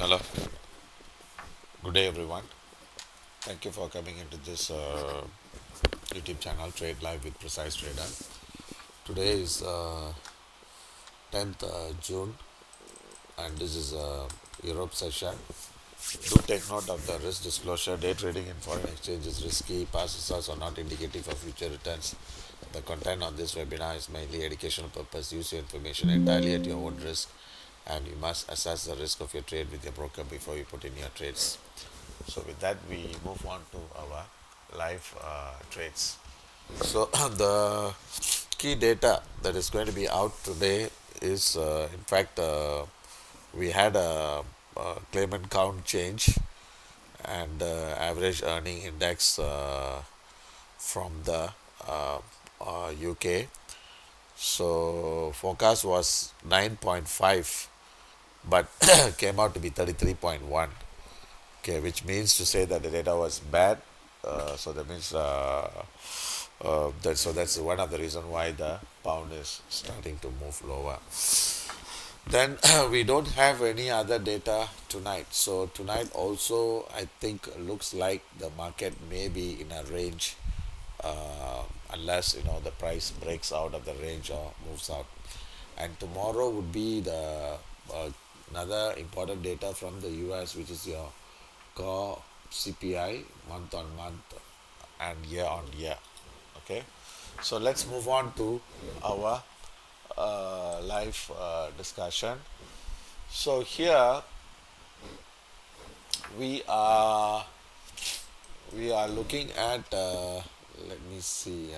Hello, good day everyone. Thank you for coming into this YouTube channel Trade Live with Precise Trader. Today is 10th June and this is Europe session. Do take note of the risk disclosure. Day trading in foreign exchange is risky. Past results are not indicative of future returns. The content on this webinar is mainly educational purpose. Use your information entirely at your own risk and you must assess the risk of your trade with your broker before you put in your trades. So with that, we move on to our live trades. So the key data that is going to be out today is, in fact, we had a claimant count change and average earning index from the UK. So forecast was 9.5, but came out to be 33.1. Okay, which means to say that the data was bad. So that means that's one of the reason why the pound is starting to move lower. Then we don't have any other data tonight. So tonight also I think looks like the market may be in a range, unless the price breaks out of the range or moves out. And tomorrow would be the another important data from the US, which is your core CPI month on month and year on year. Okay, so let's move on to our live discussion. So here we are looking at let me see.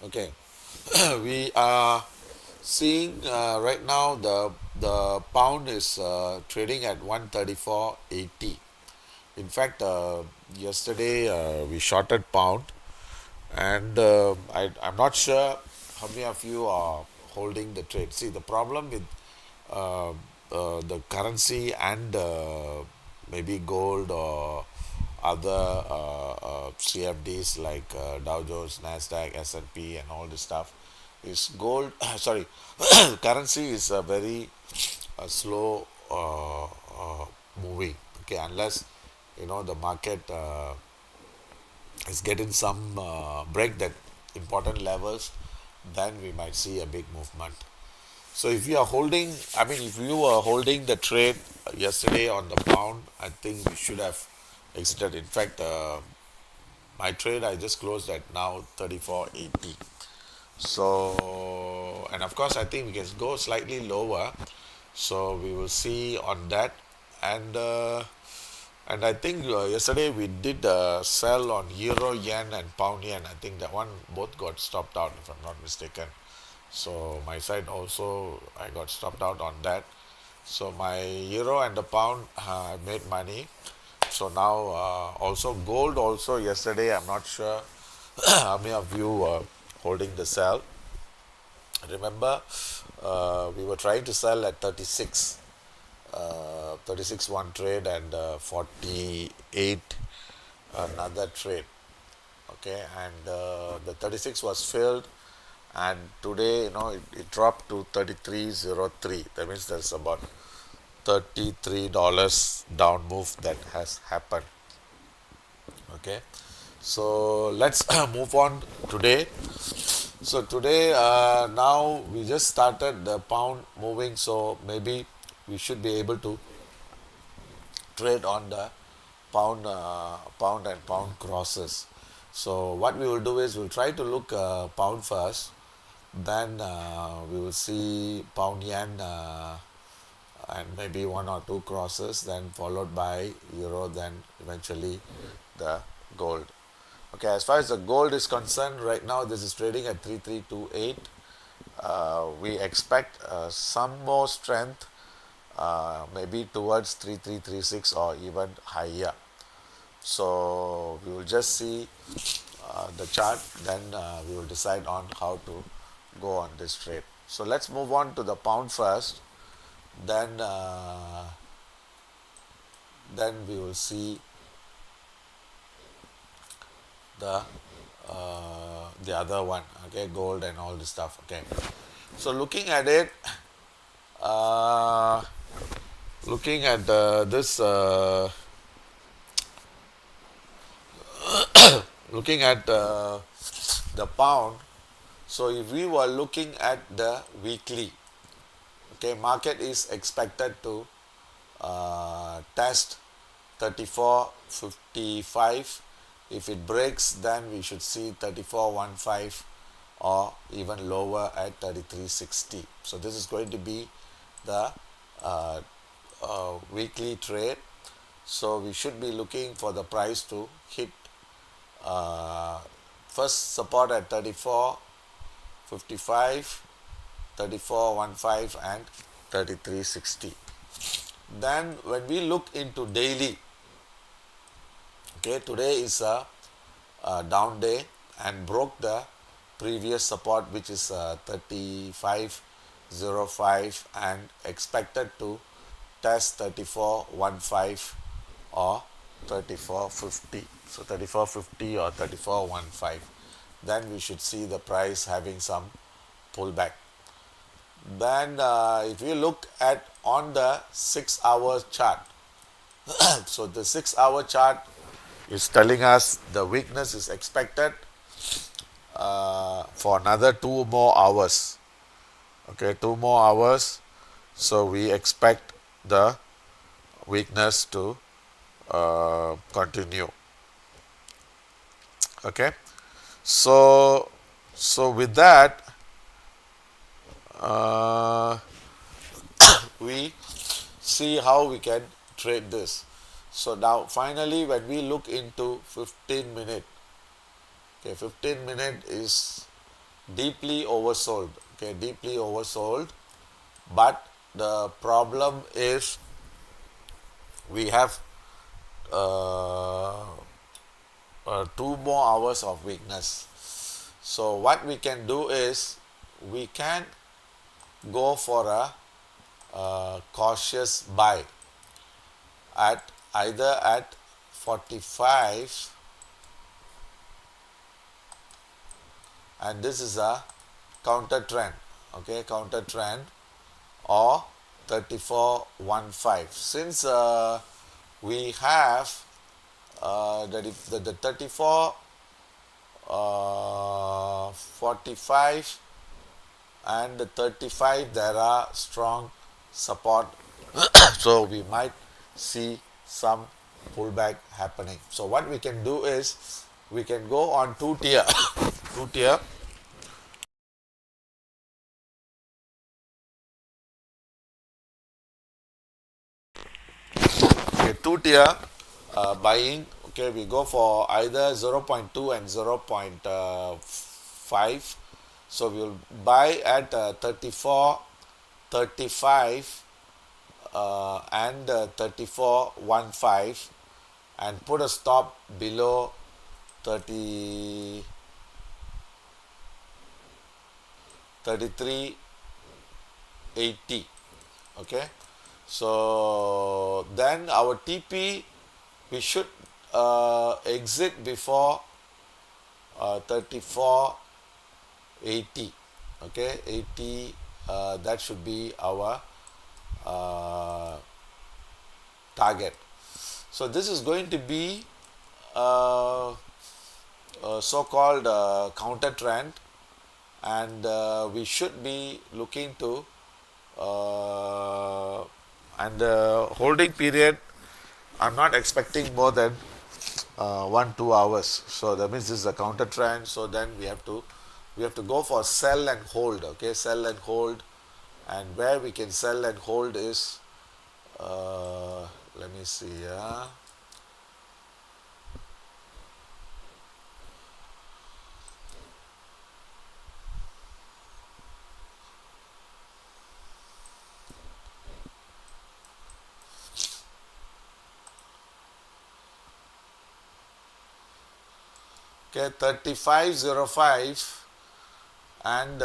Okay, we are seeing right now the pound is trading at 134.80. In fact, yesterday we shorted pound, and I'm not sure how many of you are holding the trade. See, the problem with the currency and maybe gold or other CFDs like Dow Jones, Nasdaq, S&P, and all this stuff is gold. Sorry, currency is a very slow moving. Okay, unless the market is getting some break that important levels, then we might see a big movement. So if you are holding, I mean, if you were holding the trade yesterday on the pound, I think we should have exited. In fact, my trade I just closed at now 34.80. So, and of course, I think we can go slightly lower. So we will see on that, and I think yesterday we did sell on euro yen and pound yen. I think that one both got stopped out if I'm not mistaken. So my side also I got stopped out on that. So my euro and the pound I made money. So now also gold also yesterday I'm not sure how many of you were holding the sell. Remember, we were trying to sell at 36, 36 one trade and 48 another trade. Okay, and the 36 was filled, and today it dropped to 33.03. That means there's about $33 down move that has happened. Okay, so let's move on today. So today, now we just started the pound moving, so maybe we should be able to trade on the pound and pound crosses. So what we will do is we'll try to look pound first, then we will see pound yen and maybe one or two crosses, then followed by euro, then eventually the gold. Okay, as far as the gold is concerned, right now this is trading at 3328. We expect some more strength, maybe towards 3336 or even higher. So we will just see the chart, then we will decide on how to go on this trade. So let's move on to the pound first, then we will see the other one. Okay, gold and all this stuff. Okay, so looking at it, looking at this looking at the pound. So if we were looking at the weekly, okay, market is expected to test 34.55. If it breaks, then we should see 34.15 or even lower at 33.60. So this is going to be the uh, weekly trade. So we should be looking for the price to hit uh, first support at 34.55, 34.15 and 33.60. Then when we look into daily, okay, today is a down day and broke the previous support, which is 35.05, and expected to test 34.15 or 34.50. So 34.50 or 34.15. Then we should see the price having some pullback. Then if you look at on the 6 hour chart, so the 6 hour chart is telling us the weakness is expected for another 2 more hours. Okay, 2 more hours. So we expect the weakness to continue. Okay, so with that, uh, we see how we can trade this. So now finally when we look into 15 minute, okay, 15 minute is deeply oversold, okay, deeply oversold, but the problem is we have uh, 2 more hours of weakness. So what we can do is we can go for a cautious buy at either at 45, and this is a counter trend, okay, counter trend, or 34.15. Since we have the 34 45 and the 35, there are strong support so we might see some pullback happening. So what we can do is we can go on two tier two tier. Okay, two tier buying. Okay, we go for either 0.2 and 0.5. So we'll buy at 34, 35 and 34.15 and put a stop below 30, 33.80. Okay, so then our TP we should exit before 34.80. Okay, 80, that should be our target. So this is going to be a so-called counter trend, and we should be looking to and the holding period, I'm not expecting more than 1-2 hours. So that means this is a counter trend. So then we have to go for sell and hold. Okay, sell and hold, and where we can sell and hold is let me see. Okay, 35.05 and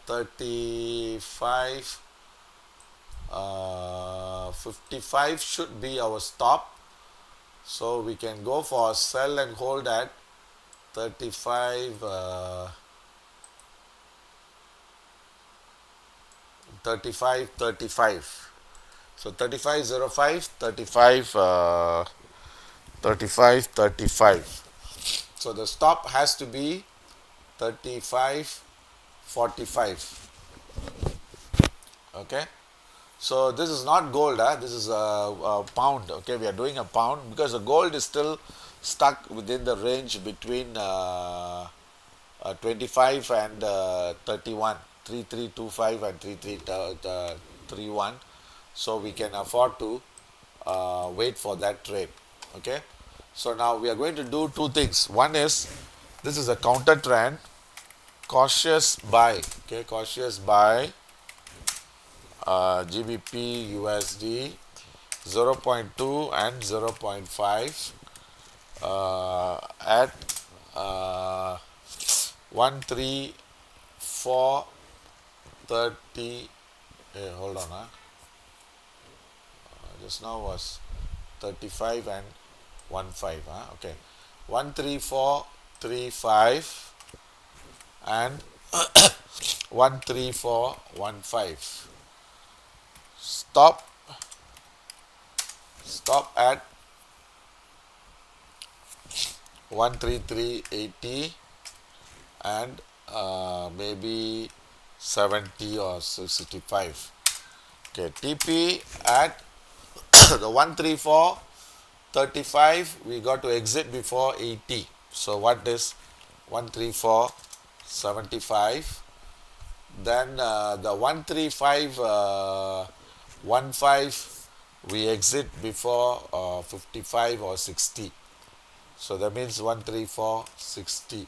35 55 should be our stop. So we can go for sell and hold at 35 35.35. So 35.05, 35. So the stop has to be 35.45. Okay. So this is not gold, this is a pound. Okay, we are doing a pound because the gold is still stuck within the range between 25 and 31, 3325 and 3331. So we can afford to wait for that trade. Okay. So now we are going to do two things. One is, this is a counter trend, cautious buy. Okay, cautious buy GBP USD 0.2 and 0.5 at 13430. Hold on, just now was 35 and 15, okay, 13435 and 13415. Stop at 13380 and maybe 70 or 65. Okay, TP at the 13435, we got to exit before 80. So what is 13475? Then the 13515, we exit before 55 or 60. So that means 13460.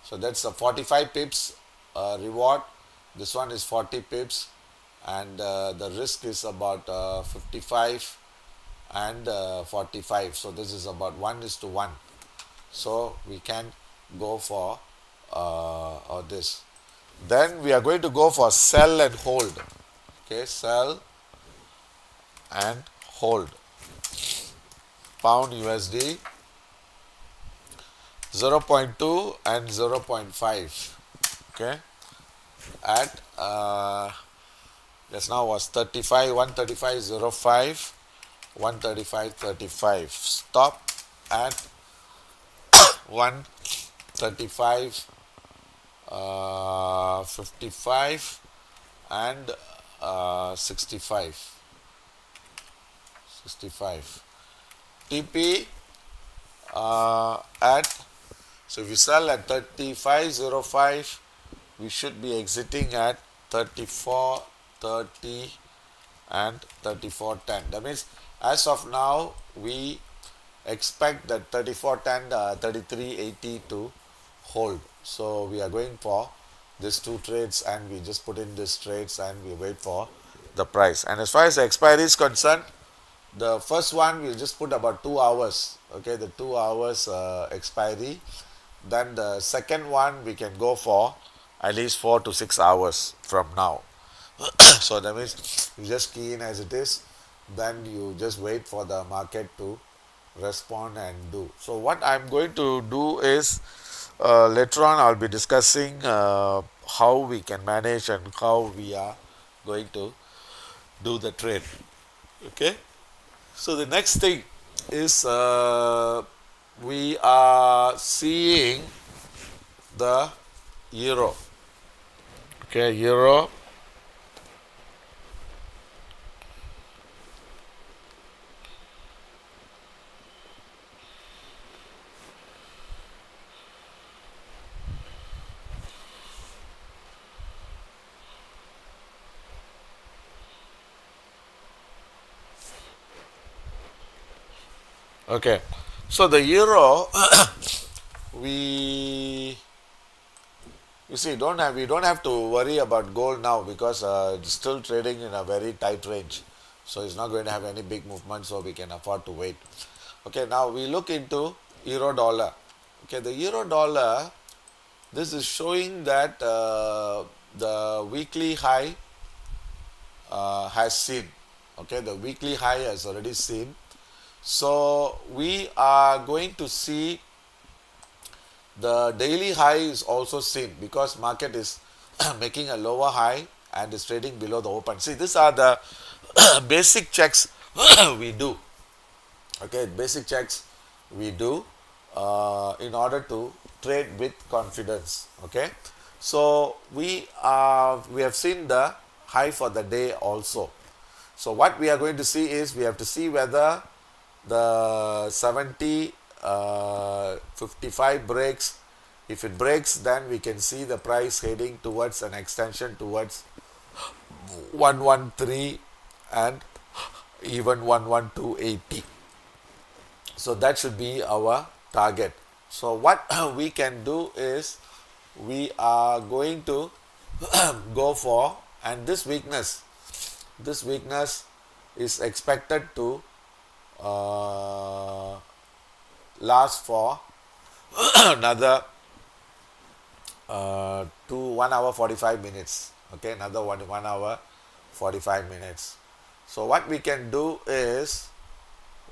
So that's a 45 pips reward. This one is 40 pips, and the risk is about 55 and 45. So this is about 1:1. So we can go for this. Then we are going to go for sell and hold. Okay, sell and hold. Pound USD 0.2 and 0.5. Okay, at just now was 35, 135.05, 135.35. Stop at 135 55 and 65. TP at, so if you sell at 35.05, we should be exiting at 34.30 and 34.10. That means as of now we expect that 34.10, 33.80 to hold. So we are going for these two trades, and we just put in these trades and we wait for the price. And as far as the expiry is concerned, the first one we'll just put about 2 hours. Okay, the 2 hours expiry. Then the second one we can go for at least 4 to 6 hours from now. So that means you just key in as it is, then you just wait for the market to respond and do. So what I'm going to do is, later on I'll be discussing how we can manage and how we are going to do the trade. Okay, so the next thing is we are seeing the euro. Okay, euro. Okay, so the euro, we you see we don't have to worry about gold now, because it's still trading in a very tight range, so it's not going to have any big movement, so we can afford to wait. Okay, now we look into euro dollar. Okay, the euro dollar, this is showing that the weekly high has seen. Okay, the weekly high has already seen. So we are going to see the daily high is also seen, because market is making a lower high and is trading below the open. See, these are the basic checks we do. Okay, basic checks we do in order to trade with confidence. Okay, so we have seen the high for the day also. So what we are going to see is we have to see whether the 70 55 breaks. If it breaks, then we can see the price heading towards an extension towards 113 and even 11280. So that should be our target. So what we can do is we are going to go for, and this weakness is expected to uh, last for another 1 hour 45 minutes. Okay, another 1 hour 45 minutes. So what we can do is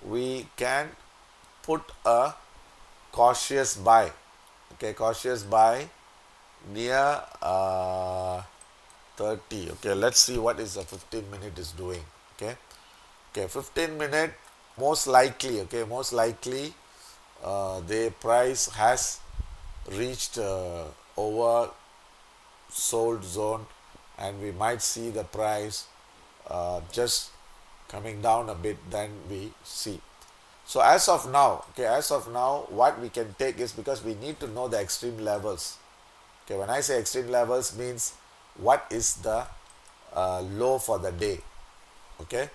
we can put a cautious buy. Okay, cautious buy near 30. Okay, let's see what is the 15-minute is doing. Okay, 15-minute, most likely, the price has reached over sold zone, and we might see the price just coming down a bit, then we see. So as of now, what we can take is, because we need to know the extreme levels. Okay, when I say extreme levels, means what is the low for the day. Okay,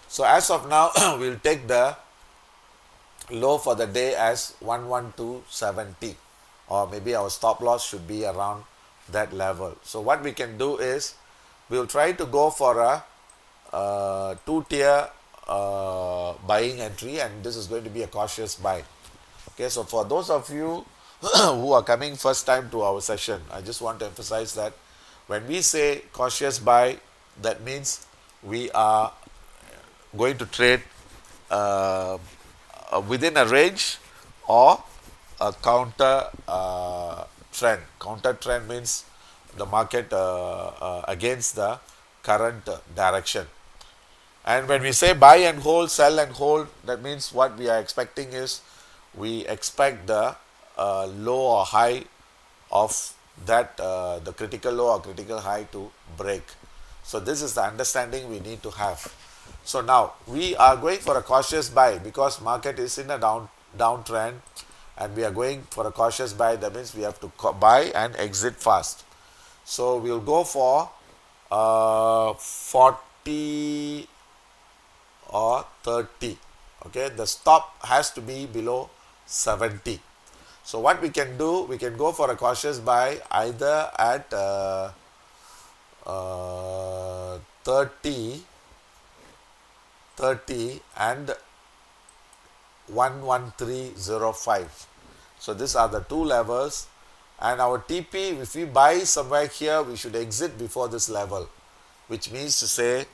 so as of now, we'll take the low for the day as 11270, or maybe our stop loss should be around that level. So what we can do is we'll try to go for a two-tier buying entry, and this is going to be a cautious buy. Okay, so for those of you who are coming first time to our session, I just want to emphasize that when we say cautious buy, that means we are going to trade within a range or a counter trend. Counter trend means the market against the current direction. And when we say buy and hold, sell and hold, that means what we are expecting is we expect the low or high of that, the critical low or critical high to break. So this is the understanding we need to have. So now we are going for a cautious buy because market is in a downtrend, and we are going for a cautious buy. That means we have to buy and exit fast. So we'll go for 40 or 30. Okay, the stop has to be below 70. So what we can do, we can go for a cautious buy either at 30 and 11305. So these are the two levels, and our TP, if we buy somewhere here, we should exit before this level, which means to say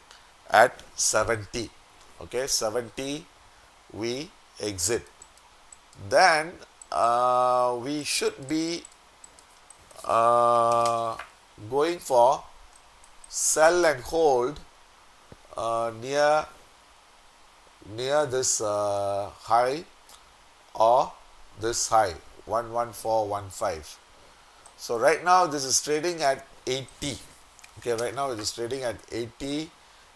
at 70. Okay, 70 we exit. Then we should be going for sell and hold near this high or this high, 11415. So right now this is trading at 80. Okay, right now it is trading at 80.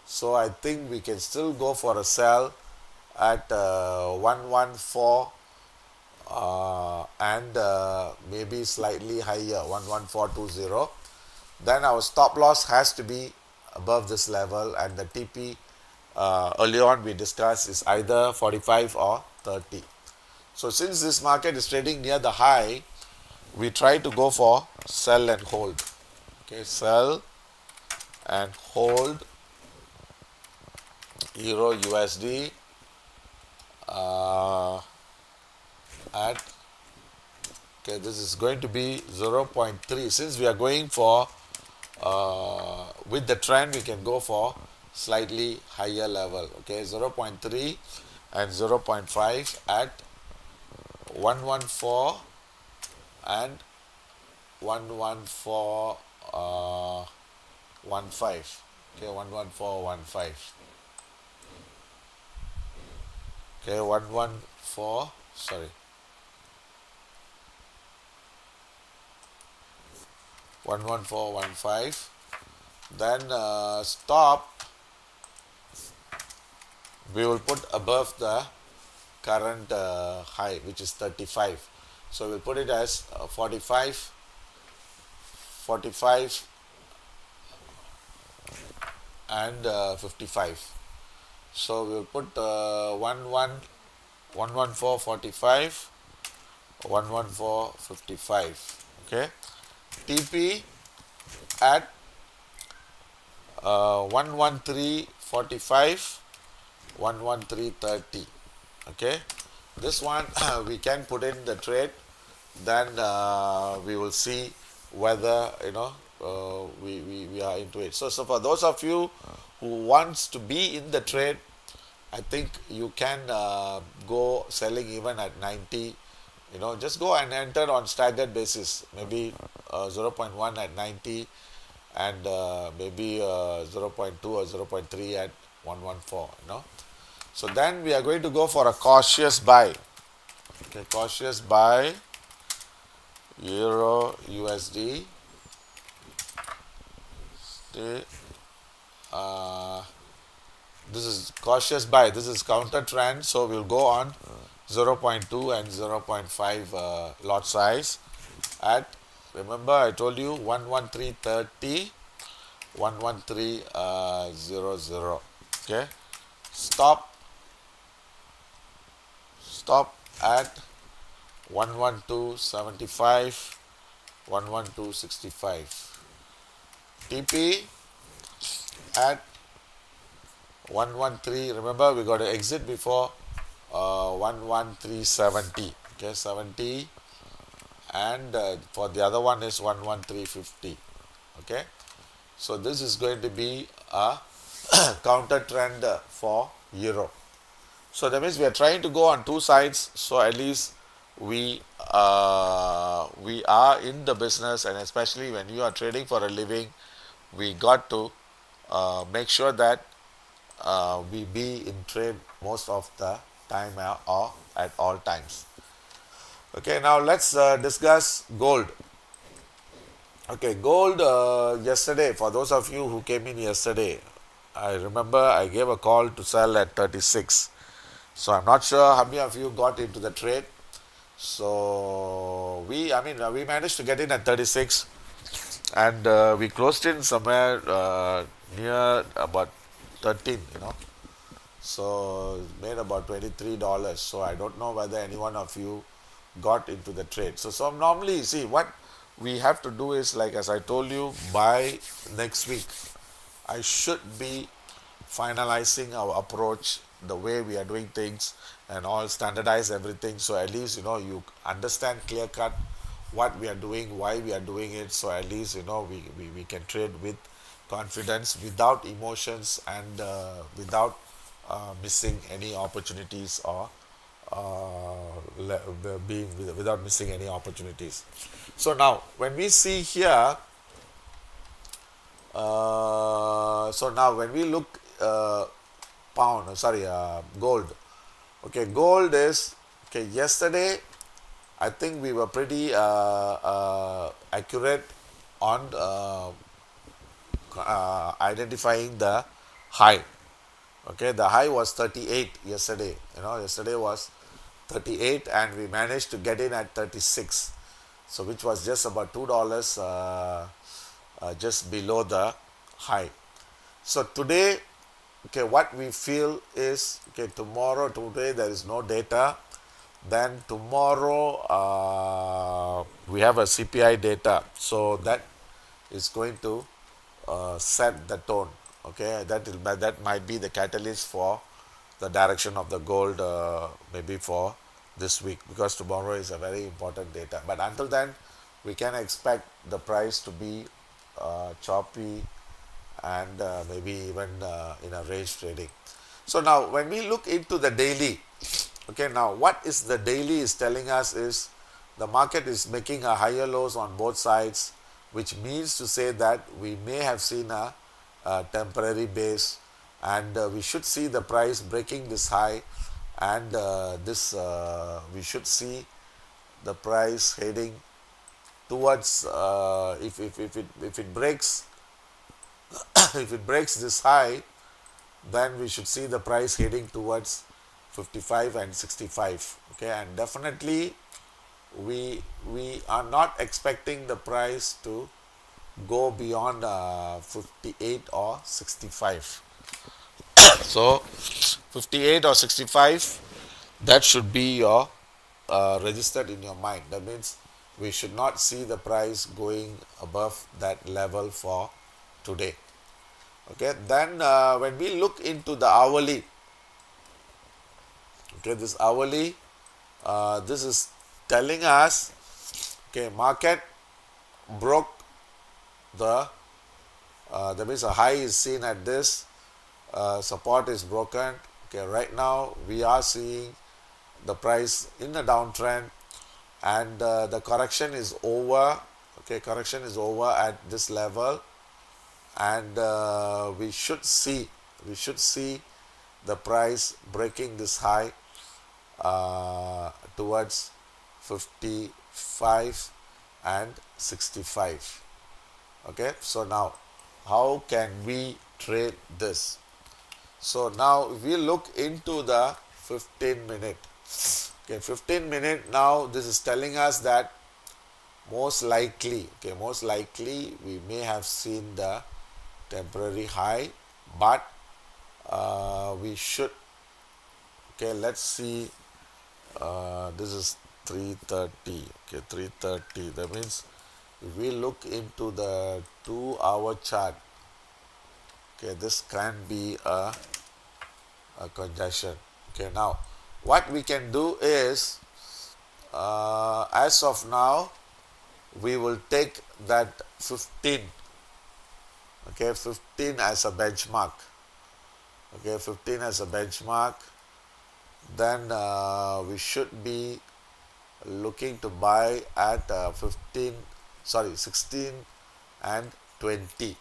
So I think we can still go for a sell at 114 and maybe slightly higher, 11420. Then our stop loss has to be above this level, and the TP earlier on we discussed is either 45 or 30. So since this market is trading near the high, we try to go for sell and hold. Okay, sell and hold Euro USD at, okay, this is going to be 0.3. Since we are going for with the trend, we can go for slightly higher level. Okay, 0.3 and 0.5 at 114 and 11415. Okay, 11415. Okay, 114, sorry, 11415. Then stop, we will put above the current high, which is 35. So we'll put it as 45, 45, and 55. So we'll put 114 45, 114 55. Okay, TP at 113 45, 113 30. Okay, this one we can put in the trade, then we will see whether we are into it. So for those of you who wants to be in the trade, I think you can go selling even at 90. Just go and enter on staggered basis, maybe zero point 0.1 at 90, and maybe zero point 0.2 or zero point 0.3 at 114. So then we are going to go for a cautious buy. Okay, cautious buy Euro USD. Okay, this is cautious buy. This is counter trend. So we'll go on 0.2 and 0.5 lot size at, remember I told you 11330, 11300. Okay, stop at 11275, 11265. TP at 113. Remember we got to exit before 11370. Okay, 70, and for the other one is 11350. Okay, so this is going to be a counter trend for euro. So that means we are trying to go on two sides. So at least we are in the business, and especially when you are trading for a living, we got to make sure that we be in trade most of the time or at all times. Okay, now let's discuss gold. Okay, gold yesterday, for those of you who came in yesterday, I remember I gave a call to sell at 36. So I'm not sure how many of you got into the trade. So we managed to get in at 36, and we closed in somewhere near about 13, So made about $23. So I don't know whether any one of you got into the trade. So normally, see, what we have to do is, like as I told you, by next week I should be finalizing our approach, the way we are doing things, and all standardize everything. So at least you understand clear cut what we are doing, why we are doing it. So at least we can trade with confidence, without emotions, and without missing any opportunities, or being without missing any opportunities. So now when we see here, so now when we look gold. Okay, gold is, okay, yesterday I think we were pretty accurate on identifying the high. Okay, the high was 38 yesterday. Yesterday was 38, and we managed to get in at 36. So which was just about $2 just below the high. So today, okay, what we feel is, okay, today there is no data. Then tomorrow we have a CPI data. So that is going to set the tone. Okay, that might be the catalyst for the direction of the gold, maybe for this week, because tomorrow is a very important data. But until then, we can expect the price to be choppy, and maybe even in a range trading. So now when we look into the daily, okay, now what is the daily is telling us is the market is making a higher lows on both sides, which means to say that we may have seen a temporary base, and we should see the price breaking this high and this we should see the price heading towards if it breaks if it breaks this high, then we should see the price heading towards 55 and 65. Okay, and definitely we are not expecting the price to go beyond 58 or 65. So 58 or 65, that should be your registered in your mind. That means we should not see the price going above that level for today. Okay, then when we look into the hourly, okay, this hourly, this is telling us, okay, market broke the, that means a high is seen at this, support is broken. Okay, right now we are seeing the price in a downtrend, and the correction is over. Okay, correction is over at this level, and we should see the price breaking this high towards 55 and 65. Okay, so now how can we trade this? So now if we look into the 15 minute, okay, 15 minute, now this is telling us that most likely we may have seen the temporary high, but we should, okay, let's see, this is 330. Okay, 330, that means if we look into the 2 hour chart, okay, this can be a congestion. Okay, now what we can do is, as of now, we will take that 15, okay, 15 as a benchmark. Okay, 15 as a benchmark. Then we should be looking to buy at 16 and 20.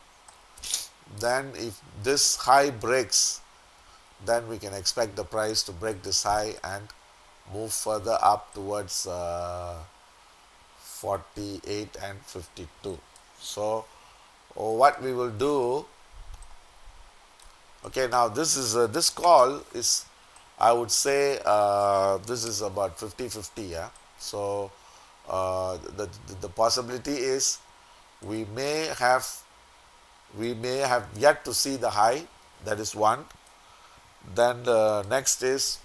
Then if this high breaks, then we can expect the price to break this high and move further up towards 48 and 52. So what we will do, okay, now this is this call is, I would say, this is about 50-50. Yeah, so the possibility is we may have yet to see the high. That is one. Then the next is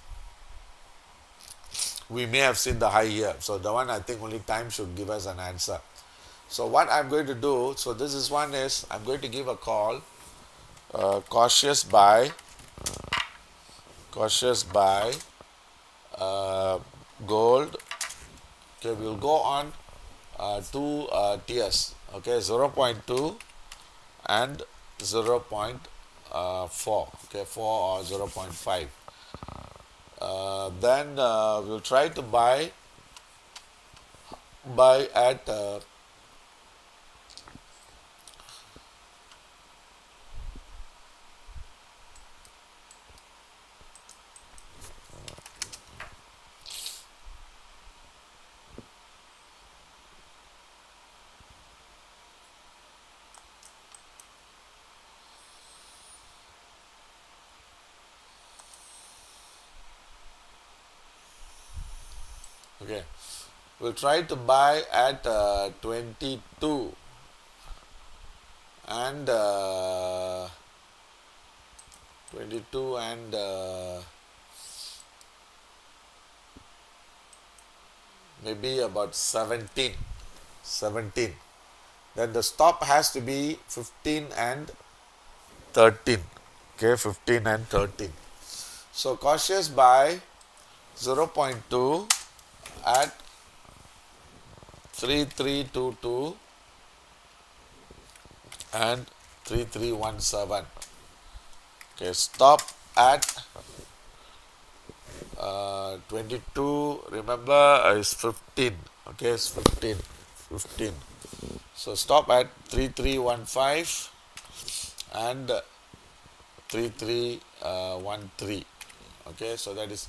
we may have seen the high here. So the one, I think only time should give us an answer. So what I'm going to do, so this is one is, I'm going to give a call, cautious buy gold. Okay, we'll go on two tiers. Okay, 0.2 and 0.4. Okay, 4 or 0.5. Then we'll try to buy at okay, we'll try to buy at 22 and 22 and maybe about 17. Then the stop has to be 15 and 13. Okay, 15 and 13. So cautious buy 0.2 at 3322 and 3317. Okay, stop at 22. Remember, is 15. Okay, it's 15. So stop at 3315 and 3313. Okay, so that is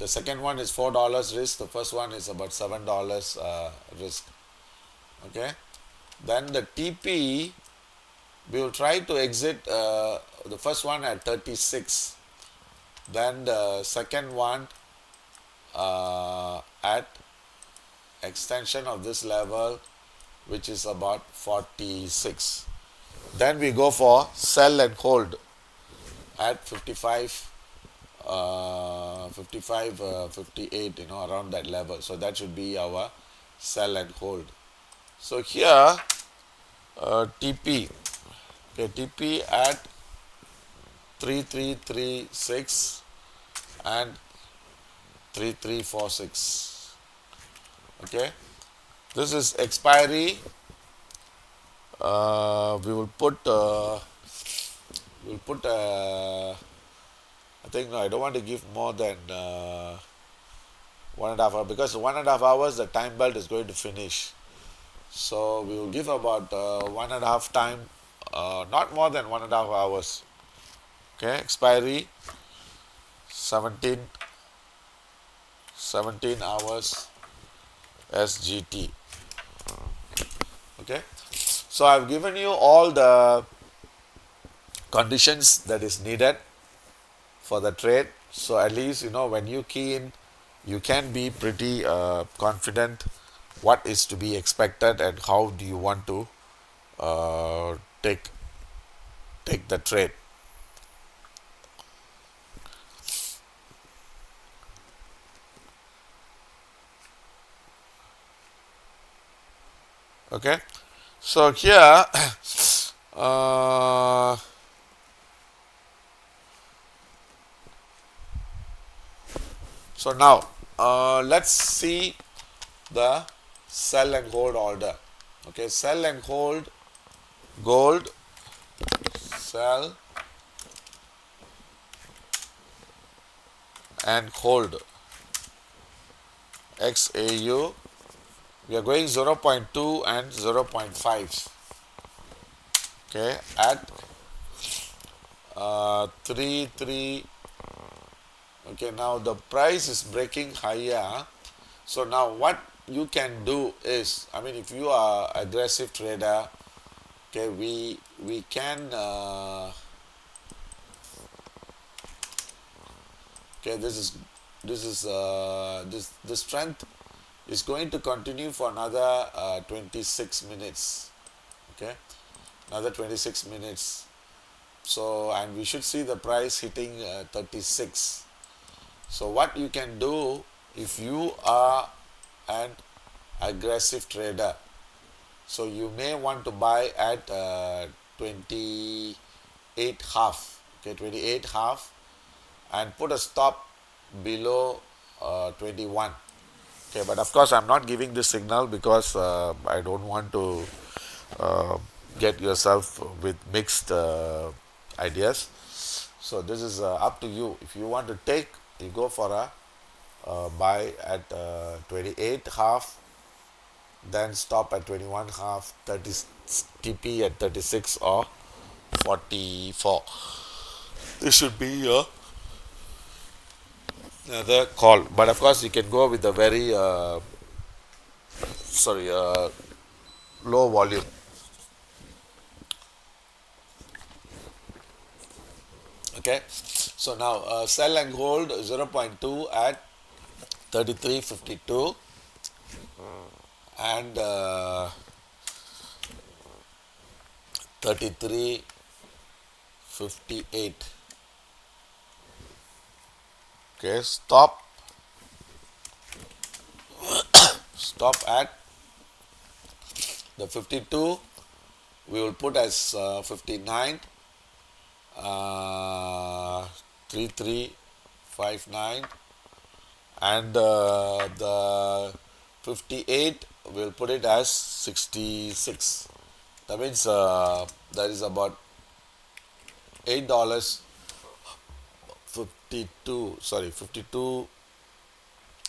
The second one is $4 risk. The first one is about $7 risk. Okay. Then the TP, we will try to exit the first one at 36. Then the second one at extension of this level, which is about 46. Then we go for sell and hold at 55, 58, around that level. So that should be our sell and hold. So here, TP, okay, TP at 3336 and 3346. Okay, this is expiry. We will put I think, no, I don't want to give more than 1.5 hours, because 1.5 hours the time belt is going to finish. So we will give about 1.5 time, not more than 1.5 hours. Okay, expiry 17 hours SGT. Okay, so I've given you all the conditions that is needed for the trade. So at least, when you key in, you can be pretty confident what is to be expected and how do you want to take the trade. Okay, so here so now let's see the sell and hold order. Okay, sell and hold gold, sell and hold XAU. We are going 0.2 and 0.5. Okay, at 3. Okay, now the price is breaking higher. So now what you can do is, I mean, if you are aggressive trader, okay, we can okay, this strength is going to continue for another 26 minutes. Okay, another 26 minutes. So, and we should see the price hitting 36. So what you can do, if you are an aggressive trader, so you may want to buy at 28 half. Okay, 28 half, and put a stop below 21. Okay, but of course I'm not giving this signal because I don't want to get yourself with mixed ideas. So this is up to you. If you want to take, you go for a buy at 28 half, then stop at 21 half, 30 TP at 36 or 44. This should be your another call. But of course you can go with a very low volume. Okay, so now sell and hold 0.2 at 33.52 and 33.58. Okay, stop at the 52. We will put as 59, 3359, and the 58 we'll put it as 66. That means that is about $8. 52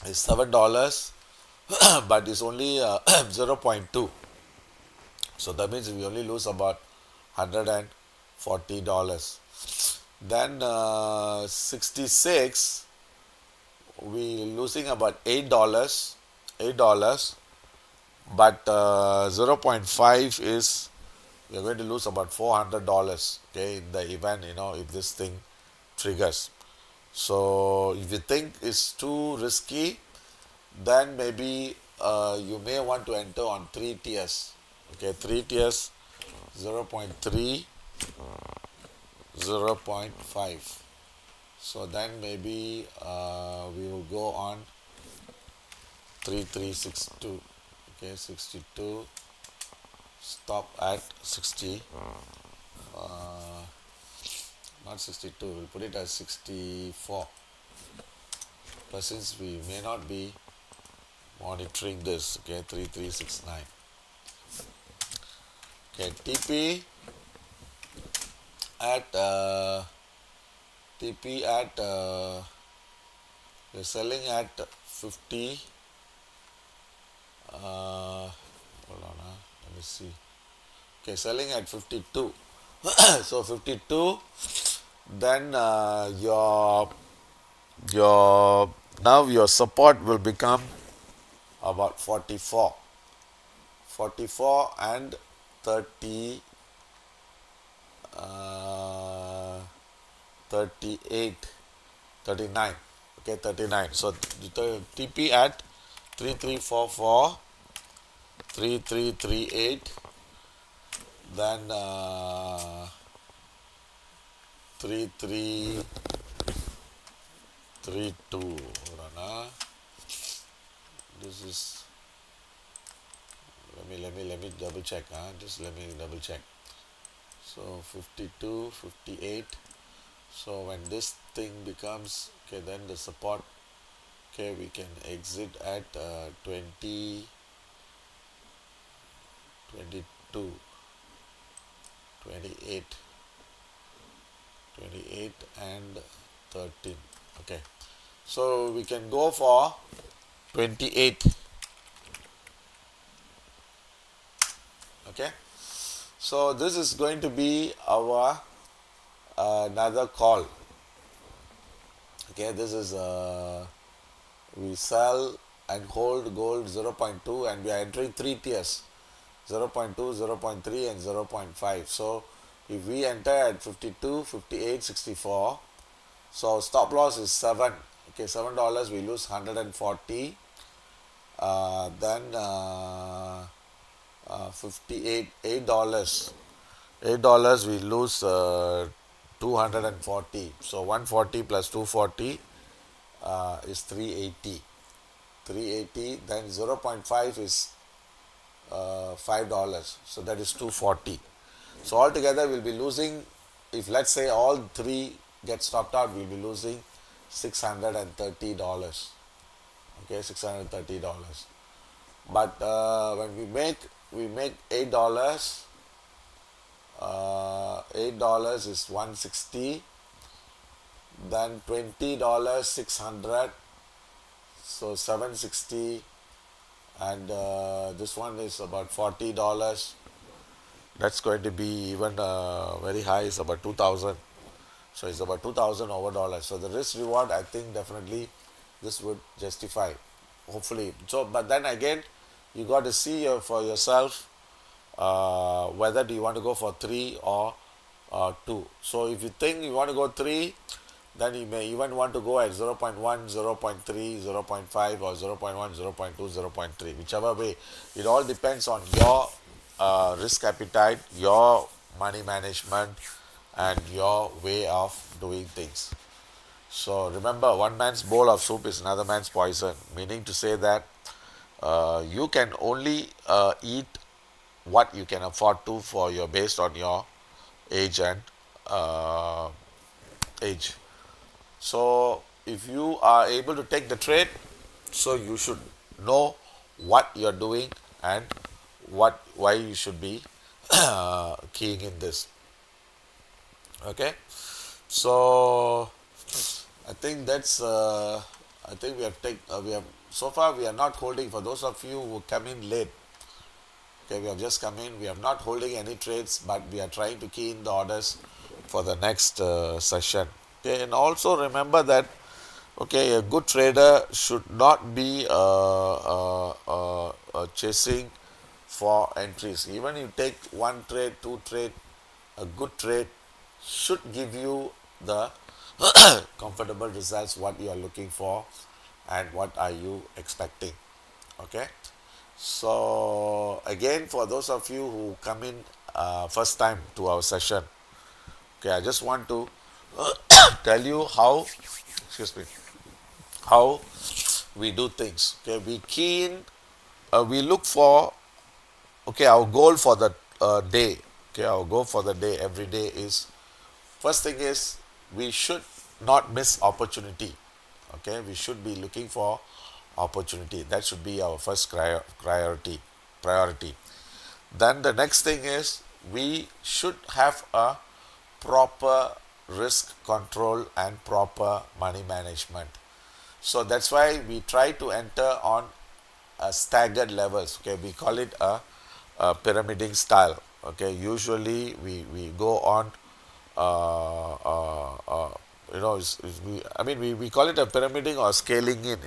is $7 but it's only 0.2. So that means we only lose about $140. Then 66, we losing about $8, but 0.5 is we are going to lose about $400. Okay, in the event, if this thing triggers. So if you think it's too risky, then maybe you may want to enter on 3 tiers. Okay, 3 tiers, 0.3, 0.5. So then maybe we will go on 3362. Okay, 62, stop at 60. Not 62, we'll put it as 64. But since we may not be monitoring this, okay, 3369. Okay, TP at we're selling at 50. Hold on, let me see. Okay, selling at 52. So 52, then your now your support will become about 44, 44 and 30, 38, 39. Okay, 39. So the TP at 3344, 3338, then 3332. Hold on, this is, let me double check, just let me double check. So 52, 58. So when this thing becomes, okay, then the support, okay, we can exit at 20, 22, 28, 28 and 13. Okay, so we can go for 28. Okay, so this is going to be our another call. Okay, this is we sell and hold gold 0.2, and we are entering 3 tiers, 0.2, 0.3 and 0.5. So if we enter at 52, 58, 64, so stop loss is 7. Okay, $7, we lose 140. Then 58, $8, $8 we lose 240. So 140 plus 240 is 380. 380, then 0.5 is $5. So that is 240. So altogether we'll be losing, if let's say all three get stopped out, we'll be losing $630. Okay, $630. But when we make $8, $8 is 160, then $20, 600, so 760, and this one is about $40. That's going to be even very high, it's about 2000. So it's about 2000 over dollars. So the risk reward, I think definitely this would justify, hopefully. So but then again, you got to see for yourself whether do you want to go for 3 or 2. So if you think you want to go 3, then you may even want to go at 0.1, 0.3, 0.5 or 0.1, 0.2, 0.3, whichever way. It all depends on your risk appetite, your money management and your way of doing things. So remember, one man's bowl of soup is another man's poison, meaning to say that you can only eat what you can afford to for your based on your age and age. So if you are able to take the trade, so you should know what you're doing and why you should be keying in this. Okay, so I think that's I think we have so far we are not holding, for those of you who come in late. Okay, we have just come in, we are not holding any trades, but we are trying to key in the orders for the next session. Okay, and also remember that Okay, a good trader should not be chasing for entries. Even you take one trade, two trade, a good trade should give you the comfortable results what you are looking for and what are you expecting. Okay, so again, for those of you who come in first time to our session, okay, I just want to tell you how, excuse me, how we do things. Okay, we key in, we look for, okay, our goal for the day. Okay, our goal for the day every day is, first thing is we should not miss opportunity. Okay, we should be looking for opportunity. That should be our first priority. Then the next thing is we should have a proper risk control and proper money management. So that's why we try to enter on staggered levels. Okay, we call it a pyramiding style. Okay, usually we go on uh, uh, uh, I mean we call it a pyramiding or scaling in,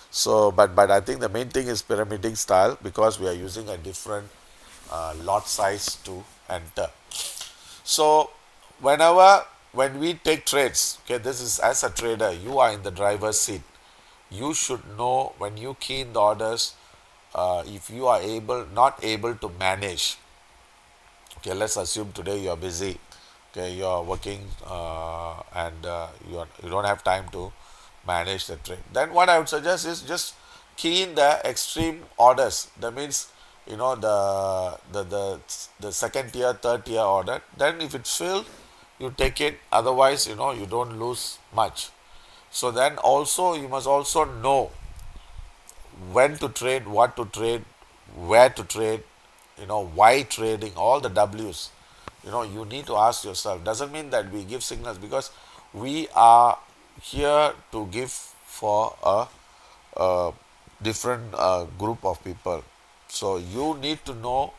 so but I think the main thing is pyramiding style because we are using a different lot size to enter. So when we take trades, okay, this is, as a trader you are in the driver's seat. You should know when you key in the orders, if you are not able to manage. Okay, let's assume today you are busy. Okay, you are working and you don't have time to manage the trade. Then what I would suggest is just key in the extreme orders. That means, the second tier, third tier order. Then if it's filled, you take it. Otherwise, you don't lose much. So then also you must also know when to trade, what to trade, where to trade, why trading, all the W's. You need to ask yourself. Doesn't mean that we give signals, because we are here to give for a different group of people. So you need to know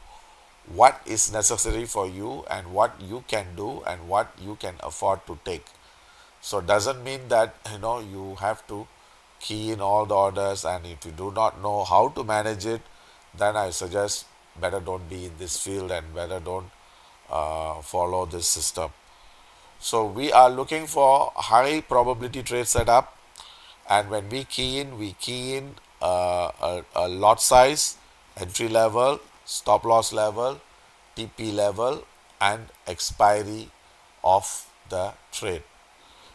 what is necessary for you and what you can do and what you can afford to take. So doesn't mean that you have to key in all the orders, and if you do not know how to manage it, then I suggest better don't be in this field and better don't follow this system. So we are looking for high probability trade setup, and when we key in a lot size, entry level, stop loss level, TP level, and expiry of the trade.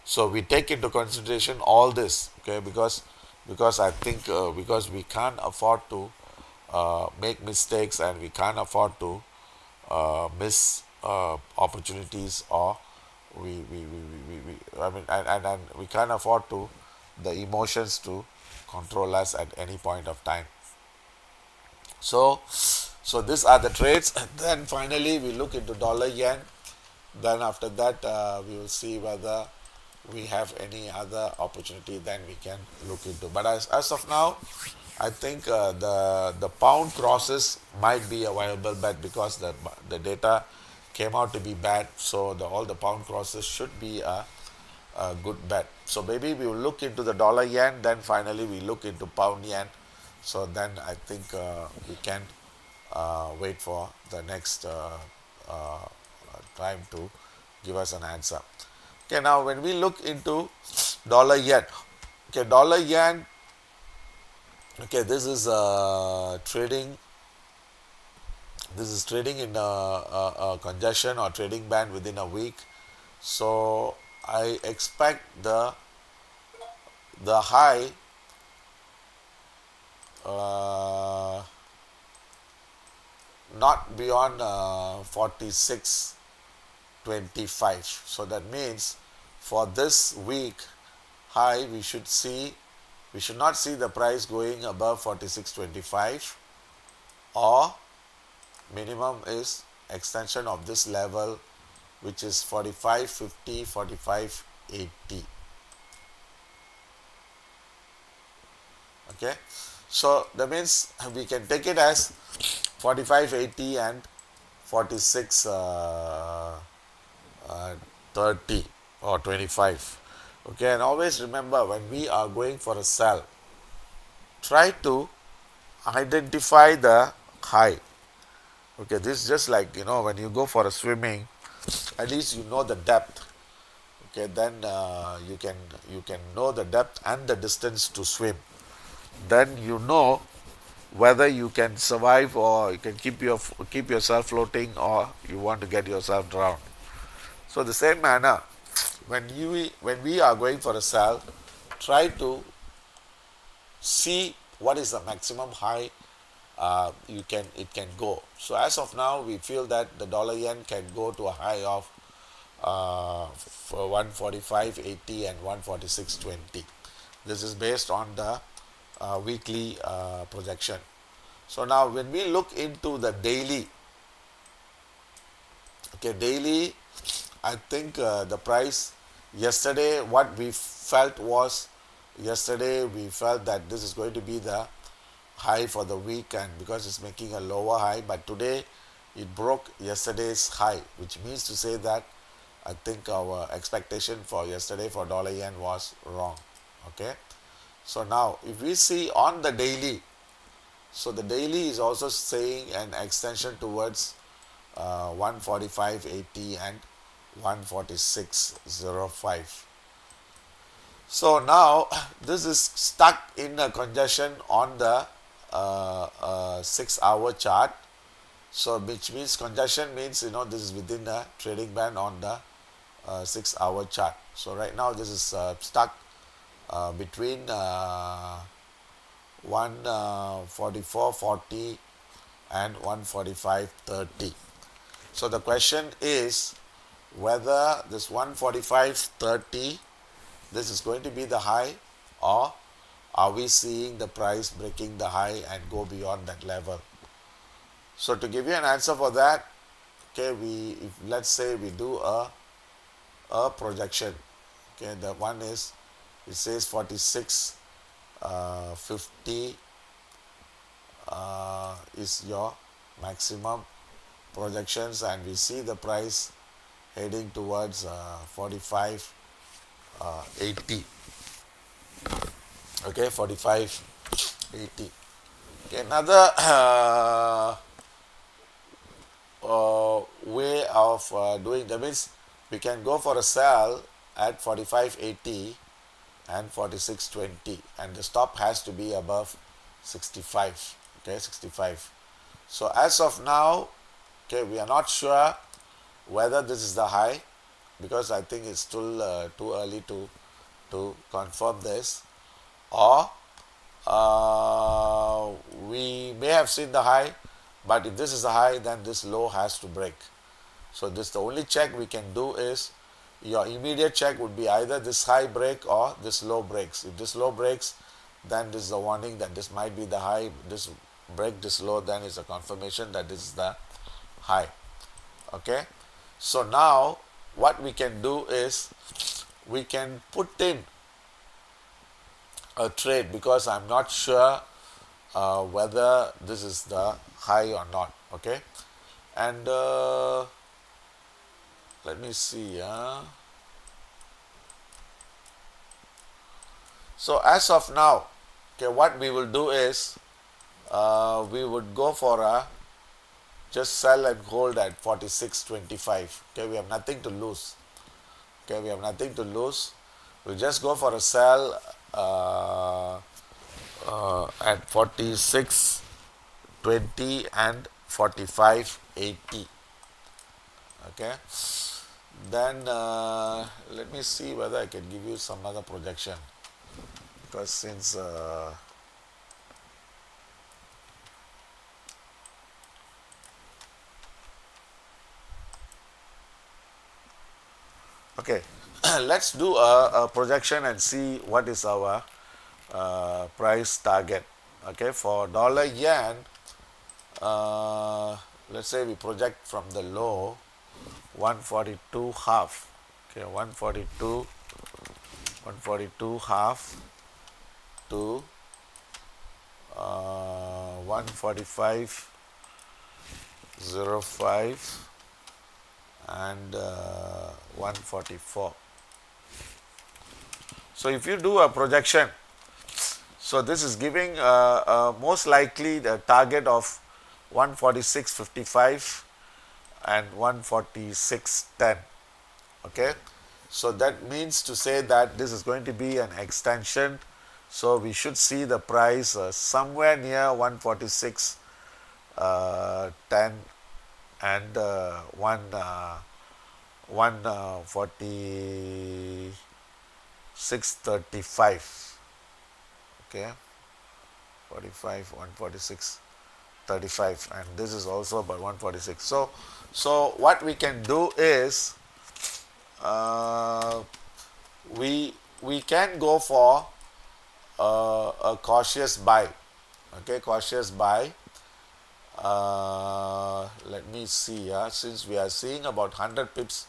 So we take into consideration all this, okay, because I think because we can't afford to make mistakes, and we can't afford to miss opportunities, or I mean, and we can't afford to the emotions to control us at any point of time. So these are the trades. And then finally we look into dollar yen. Then after that we will see whether we have any other opportunity, then we can look into. But as of now, I think the pound crosses might be a viable bet, because the data came out to be bad. So all the pound crosses should be a good bet. So maybe we will look into the dollar yen, then finally we look into pound yen. So then I think we can wait for the next time to give us an answer. Okay, now when we look into dollar yen, okay, dollar yen, okay, this is trading. This is trading in a congestion or trading band within a week. So I expect the high uh, not beyond 46.25. So that means for this week high, we should not see the price going above 46.25, or minimum is extension of this level, which is 45.50, 45.80. Okay, so that means we can take it as 45.80 and 46 30 or 25. Okay, and always remember when we are going for a sell, try to identify the high. Okay, this is just like when you go for a swimming, at least you know the depth. Okay, then you can know the depth and the distance to swim. Then you know whether you can survive or you can keep yourself floating or you want to get yourself drowned. So the same manner, when we are going for a sell, try to see what is the maximum high it can go. So as of now, we feel that the dollar yen can go to a high of for 145.80 and 146.20. This is based on the weekly projection. So now when we look into the daily, okay, daily, I think the price yesterday, what we felt was, yesterday we felt that this is going to be the high for the week, and because it's making a lower high, but today it broke yesterday's high, which means to say that I think our expectation for yesterday for dollar yen was wrong. Okay, so now if we see on the daily, so the daily is also saying an extension towards 145.80 and 146.05. So now this is stuck in a congestion on the 6 hour chart. So which means congestion means this is within the trading band on the 6 hour chart. So right now this is stuck between 144.40 and 145.30. So the question is whether this 145.30, this is going to be the high, or are we seeing the price breaking the high and go beyond that level? So to give you an answer for that, okay, let's say we do a projection. Okay, the one is, it says 46.50 is your maximum projections, and we see the price heading towards 45.80. Okay, 45.80. Okay, another way of doing that means we can go for a sell at 45.80 and 46.20, and the stop has to be above 65. Okay, 65. So as of now, okay, we are not sure whether this is the high, because I think it's still too early to confirm this, or we may have seen the high, but if this is the high, then this low has to break. So this, the only check we can do is, your immediate check would be either this high break or this low breaks. If this low breaks, then this is a warning that this might be the high. This break this low, then it's a confirmation that this is the high. Okay, so now what we can do is we can put in a trade, because I'm not sure whether this is the high or not. Okay, and let me see. So as of now, okay, what we will do is we would go for a just sell and hold at 46.25. Okay, we have nothing to lose. Okay, we have nothing to lose. We'll just go for a sell at 46.20 and 45.80. Okay, then let me see whether I can give you some other projection, because since okay, let's do a projection and see what is our price target. Okay, for dollar yen, let's say we project from the low 142 half. Okay, 142 half to 145.05 and 144. So if you do a projection, so this is giving most likely the target of 146.55 and 146.10. Okay, so that means to say that this is going to be an extension. So we should see the price somewhere near 146 10 and 146.35. Okay, 45 146.35, and this is also about 146. So what we can do is uh, we can go for a cautious buy. Okay, cautious buy. Let me see. Since we are seeing about 100 pips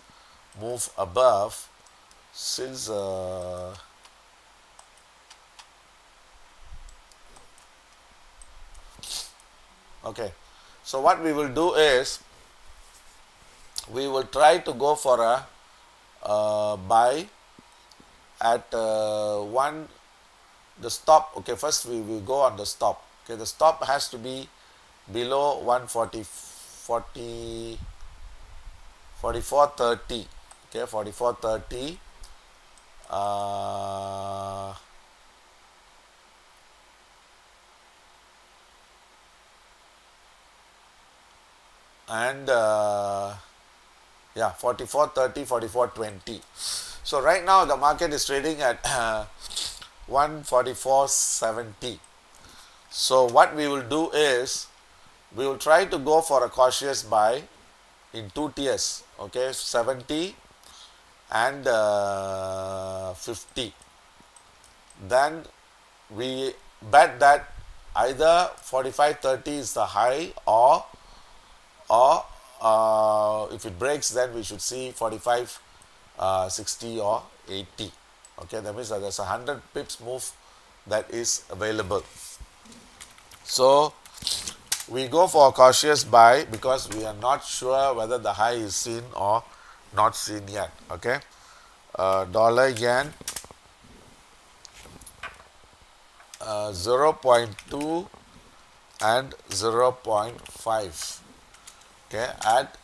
move above, since okay, so what we will do is we will try to go for a buy at the stop. Okay, first we will go on the stop. Okay, the stop has to be below 44.30. Okay, 44.30. And yeah, 44.30, 44.20. So right now the market is trading at 144.70. So what we will do is we will try to go for a cautious buy in two tiers. Okay, 70 and 50. Then we bet that either 45.30 is the high, or if it breaks, then we should see 45 60 or 80. Okay, that means that there's a 100 pips move that is available. So we go for a cautious buy because we are not sure whether the high is seen or not seen yet. Okay, dollar yen 0.2 and 0.5. Okay, at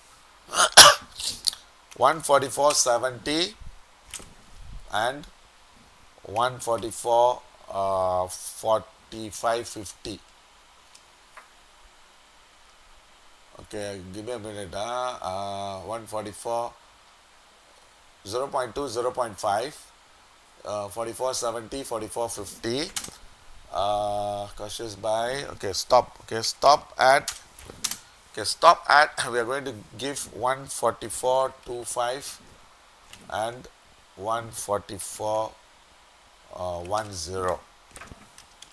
144.70 and 144.45.50. Okay, give me a minute. 144, 0.2, 0.5, 44.70, 44.50. Cautious buy. Okay, stop. Okay, stop at. Okay, stop at. We are going to give 144.25 and 144.10.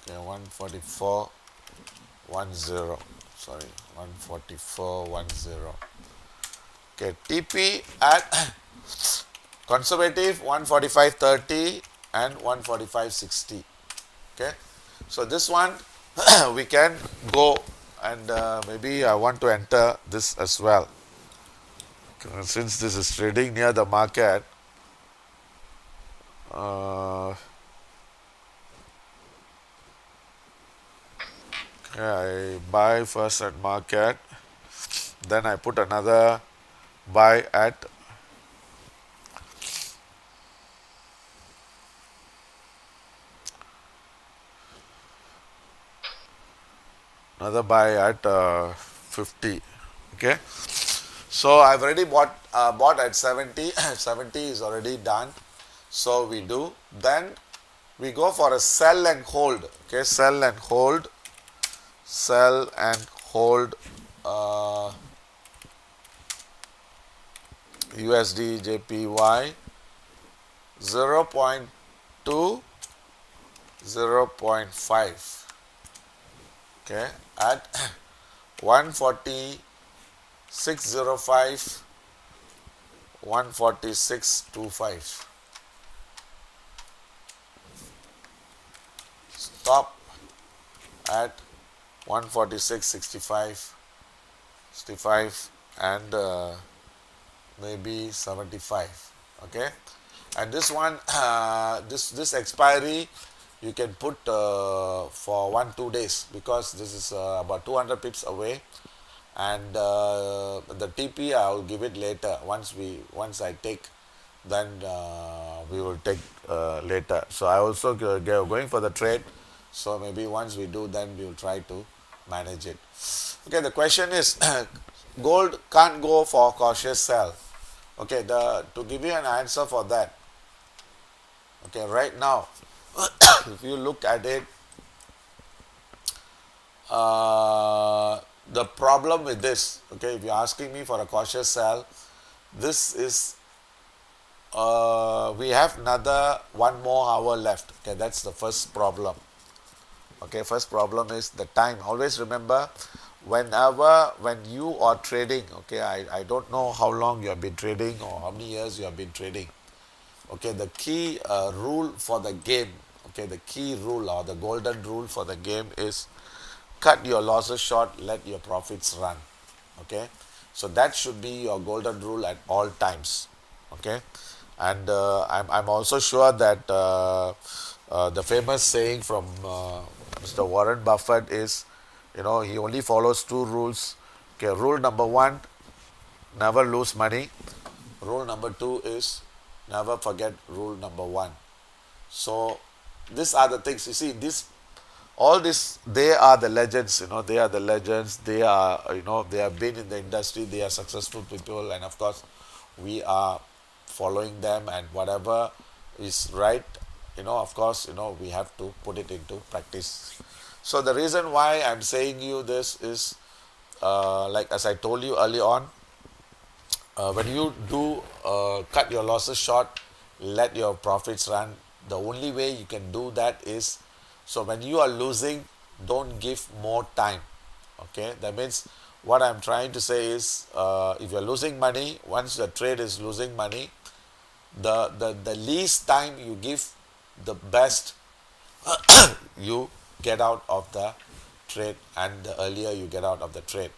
Okay, 144.10. Sorry, 144.10. Okay, TP at conservative 145.30 and 145.60. Okay, so this one we can go, and maybe I want to enter this as well. Since this is trading near the market, okay, I buy first at market, then I put another buy at another buy at 50. Okay, so I've already bought at 70. 70 is already done, so we do, then we go for a sell and hold. Okay, sell and hold USD JPY 0.2, 0.5. Okay, at 146.05, 146.25. Stop at 146.65, 65, and maybe 75. Okay, And this one, this expiry, you can put for 1-2 days, because this is about 200 pips away, and the TP I'll give it later. Once I take, then we will take later. So I also going for the trade. So maybe once we do, then we will try to manage it. Okay, the question is, gold can't go for cautious sell. Okay, to give you an answer for that. Okay, right now, if you look at it, the problem with this, okay, if you're asking me for a cautious sell, this is, we have another 1 more hour left. Okay, that's the first problem. Okay, first problem is the time. Always remember, when you are trading, okay, I don't know how long you have been trading or how many years you have been trading. Okay, the key rule for the game, okay, the key rule or the golden rule for the game is cut your losses short, let your profits run. Okay, so that should be your golden rule at all times. Okay, and I'm also sure that the famous saying from Mr. Warren Buffett is, he only follows two rules. Okay, rule number one, never lose money. Rule number two is never forget rule number one. So these are the things, you see, all this, they are the legends, they are the legends. They are, they have been in the industry, they are successful people, and of course we are following them, and whatever is right, of course, we have to put it into practice. So the reason why I'm saying you this is, like as I told you early on, when you do cut your losses short, let your profits run, the only way you can do that is, so when you are losing, don't give more time. Okay, that means what I'm trying to say is, if you're losing money, once the trade is losing money, the least time you give, the best you get out of the trade, and the earlier you get out of the trade.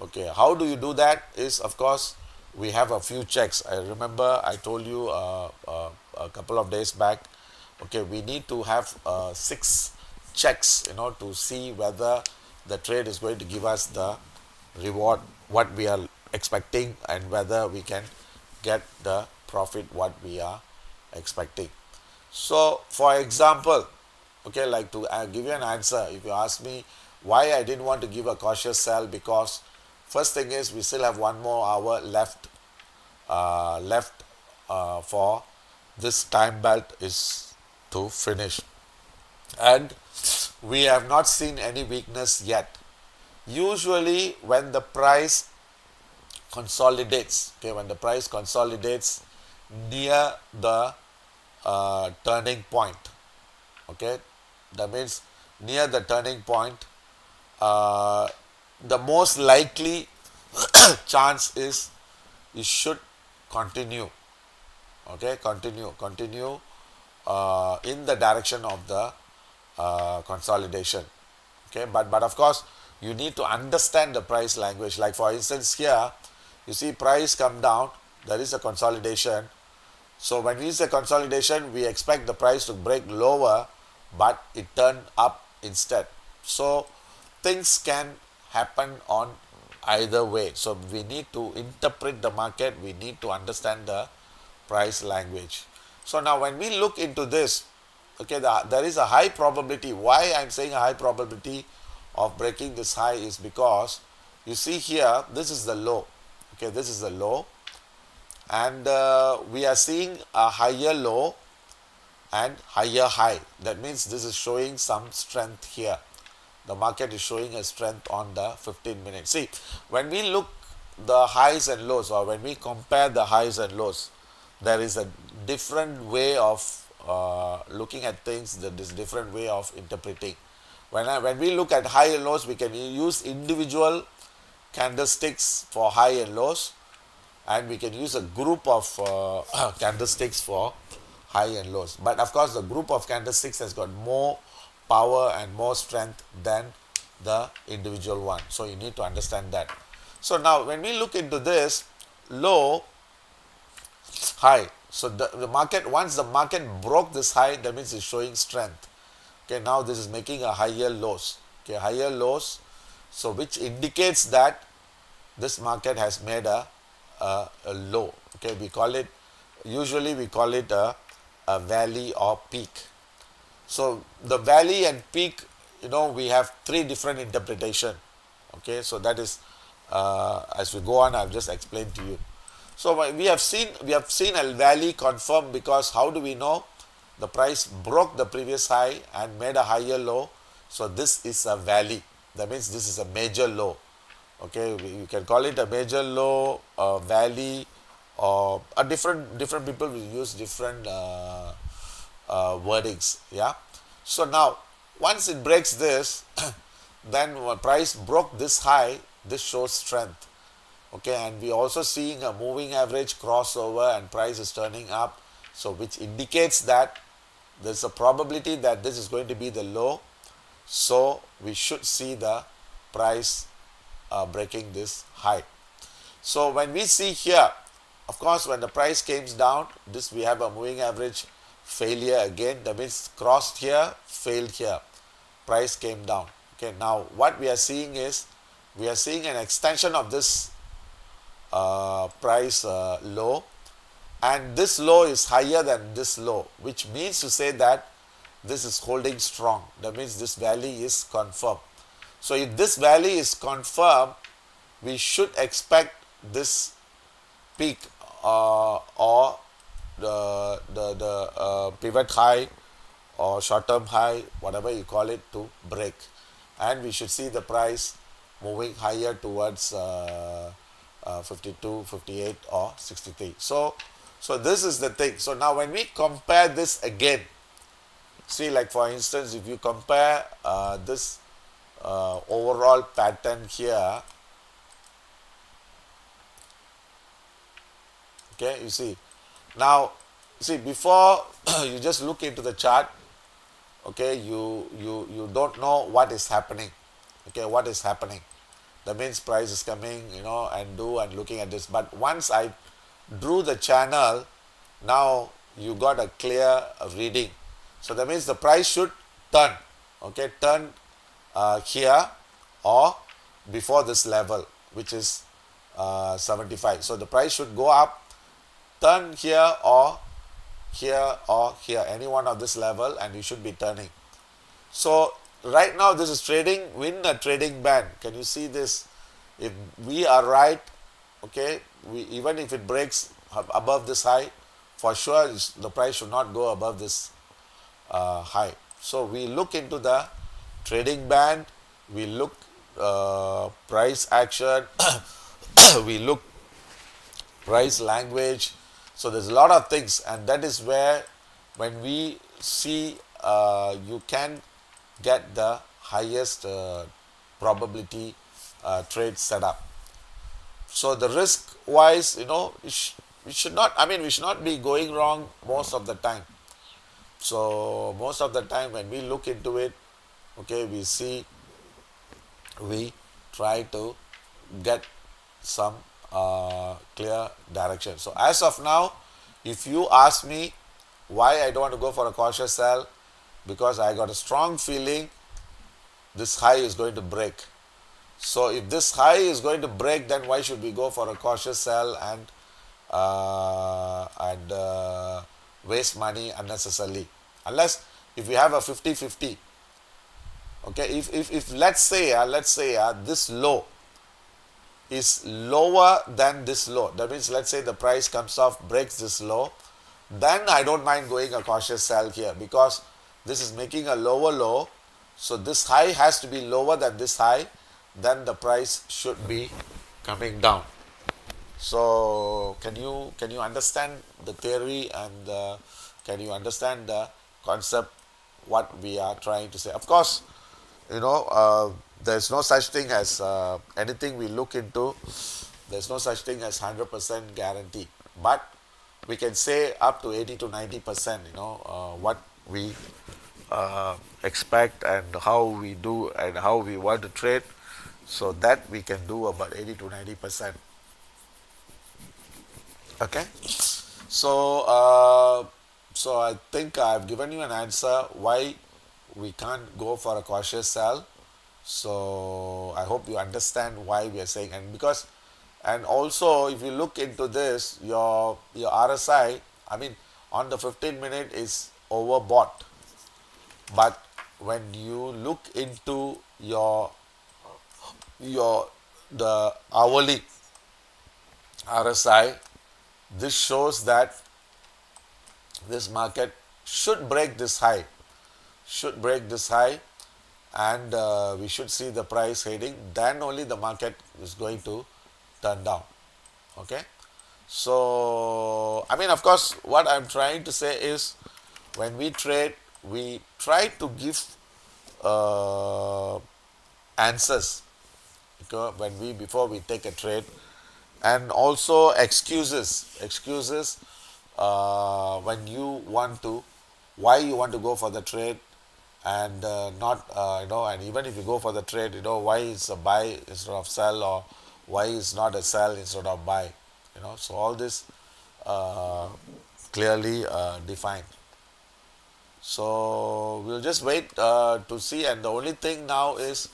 Okay, how do you do that is, of course, we have a few checks. I remember I told you a couple of days back, okay, we need to have 6 checks, to see whether the trade is going to give us the reward what we are expecting, and whether we can get the profit what we are expecting. So for example, okay, like to give you an answer, if you ask me why I didn't want to give a cautious sell, because first thing is, we still have 1 more hour left, for this time belt is to finish, and we have not seen any weakness yet. Usually when the price consolidates, okay, when the price consolidates near the turning point, okay, that means near the turning point, the most likely chance is you should continue, okay, continue in the direction of the consolidation. Okay, but of course you need to understand the price language. Like for instance, here you see price come down, there is a consolidation. So when we say consolidation, we expect the price to break lower, but it turned up instead. So things can happen on either way. So we need to interpret the market, we need to understand the price language. So now when we look into this, okay, there is a high probability. Why I'm saying a high probability of breaking this high is because you see here, this is the low. Okay, this is the low, and we are seeing a higher low and higher high. That means this is showing some strength here. The market is showing a strength on the 15 minutes. See, when we look the highs and lows, or when we compare the highs and lows, there is a different way of looking at things, there is different way of interpreting. When we look at high and lows, we can use individual candlesticks for high and lows, and we can use a group of candlesticks for high and lows. But of course, the group of candlesticks has got more power and more strength than the individual one. So you need to understand that. So now when we look into this low, high, So the market, once the market broke this high, that means it's showing strength. Okay, now this is making a higher lows. Okay, higher lows, so which indicates that this market has made a low. Okay, we call it, usually we call it a valley or peak. So the valley and peak, we have three different interpretation. Okay, so that is, as we go on, I've just explained to you. So we have seen a valley confirmed, because how do we know? The price broke the previous high and made a higher low. So this is a valley. That means this is a major low. Okay, you can call it a major low, a valley, or a different people will use different wordings. Yeah. So now, once it breaks this, then when price broke this high, this shows strength. Okay, and we also seeing a moving average crossover and price is turning up, so which indicates that there's a probability that this is going to be the low. So we should see the price breaking this high. So when we see here, of course, when the price comes down, this we have a moving average failure again. That means crossed here, failed here, price came down. Okay, now what we are seeing is, we are seeing an extension of this price low, and this low is higher than this low, which means to say that this is holding strong. That means this valley is confirmed. So if this valley is confirmed, we should expect this peak or the pivot high or short-term high, whatever you call it, to break, and we should see the price moving higher towards 52, 58 or 63. So this is the thing. So now when we compare this again, see, like for instance, if you compare this overall pattern here, okay, you see, now see, before you just look into the chart, okay, you don't know what is happening. Okay, what is happening? That means price is coming, and looking at this. But once I drew the channel, now you got a clear reading. So that means the price should turn, okay, turn here or before this level, which is 75. So the price should go up, turn here or here or here, any one of this level, and you should be turning. So right now this is trading within a trading band. Can you see this? If we are right, okay, even if it breaks above this high, for sure the price should not go above this high. So we look into the trading band, we look price action, we look price language. So there's a lot of things, and that is where, when we see, you can get the highest probability trade setup. So the risk wise, we should not be going wrong most of the time. So most of the time when we look into it, okay, we try to get some clear direction. So as of now, if you ask me why I don't want to go for a cautious sell, because I got a strong feeling this high is going to break. So if this high is going to break, then why should we go for a cautious sell and waste money unnecessarily? Unless if we have a 50-50. Okay, if let's say this low is lower than this low, that means let's say the price comes off, breaks this low, then I don't mind going a cautious sell here, because this is making a lower low. So this high has to be lower than this high, then the price should be coming down. So can you understand the theory, and can you understand the concept, what we are trying to say? Of course, there's no such thing as anything we look into, there's no such thing as 100% guarantee, but we can say up to 80 to 90%, what we expect and how we do and how we want to trade. So that we can do about 80 to 90%. Okay. So, so I think I've given you an answer why we can't go for a cautious sell. So I hope you understand why we are saying, and because, and also if you look into this, your RSI, I mean, on the 15 minute is overbought, but when you look into your the hourly RSI, this shows that this market should break this high, should break this high, and we should see the price heading. Then only the market is going to turn down. Okay. So I mean, of course, what I'm trying to say is, when we trade, we try to give uh, answers, because when we before we take a trade, and also excuses when you want to, why you want to go for the trade, and not and even if you go for the trade, why it's a buy instead of sell, or why it's not a sell instead of buy, so all this uh, clearly defined. So we'll just wait to see, and the only thing now is,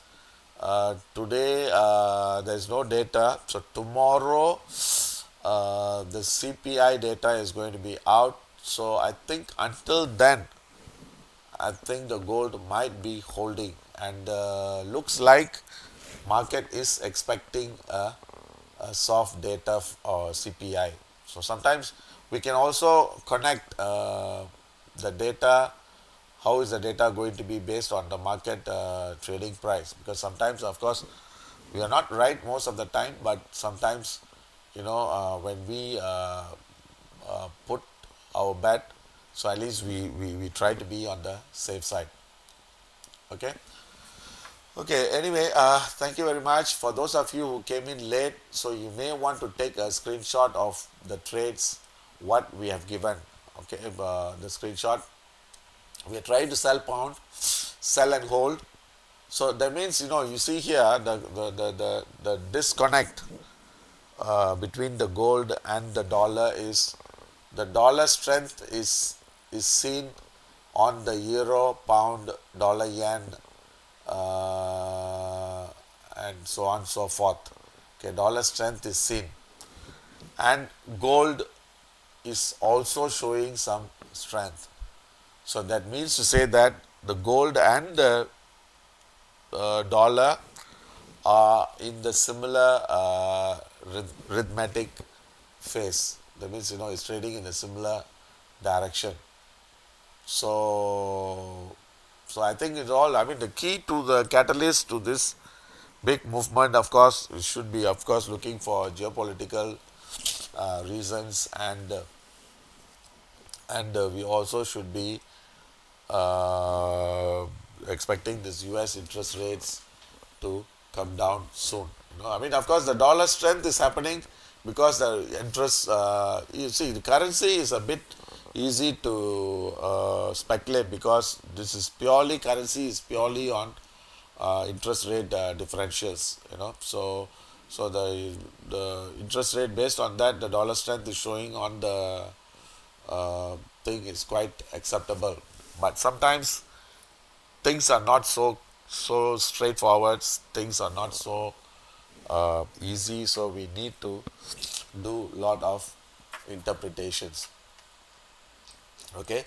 today there's no data, so tomorrow the CPI data is going to be out. So I think until then, I think the gold might be holding, and looks like market is expecting a soft data or CPI. So sometimes we can also connect the data. How is the data going to be based on the market trading price? Because sometimes, of course, we are not right most of the time, but sometimes, when we put our bet, so at least we try to be on the safe side. Okay. Okay, anyway, thank you very much. For those of you who came in late, so you may want to take a screenshot of the trades what we have given. Okay, the screenshot. We are trying to sell pound, sell and hold. So that means, you see here the disconnect between the gold and the dollar is, the dollar strength is seen on the euro, pound, dollar, yen, and so on and so forth. Okay, dollar strength is seen, and gold is also showing some strength. So that means to say that the gold and the dollar are in the similar arithmetic phase. That means, it's trading in a similar direction. So, so I think it's all. I mean, the key to the catalyst to this big movement, of course, we should be, of course, looking for geopolitical reasons, and we also should be uh, expecting this U.S. interest rates to come down soon. I mean, of course, the dollar strength is happening because the interest. You see, the currency is a bit easy to speculate, because this is purely, currency is purely on interest rate differentials. So the interest rate, based on that, the dollar strength is showing on the thing is quite acceptable. But sometimes things are not so straightforward. Things are not so easy. So we need to do lot of interpretations. Okay.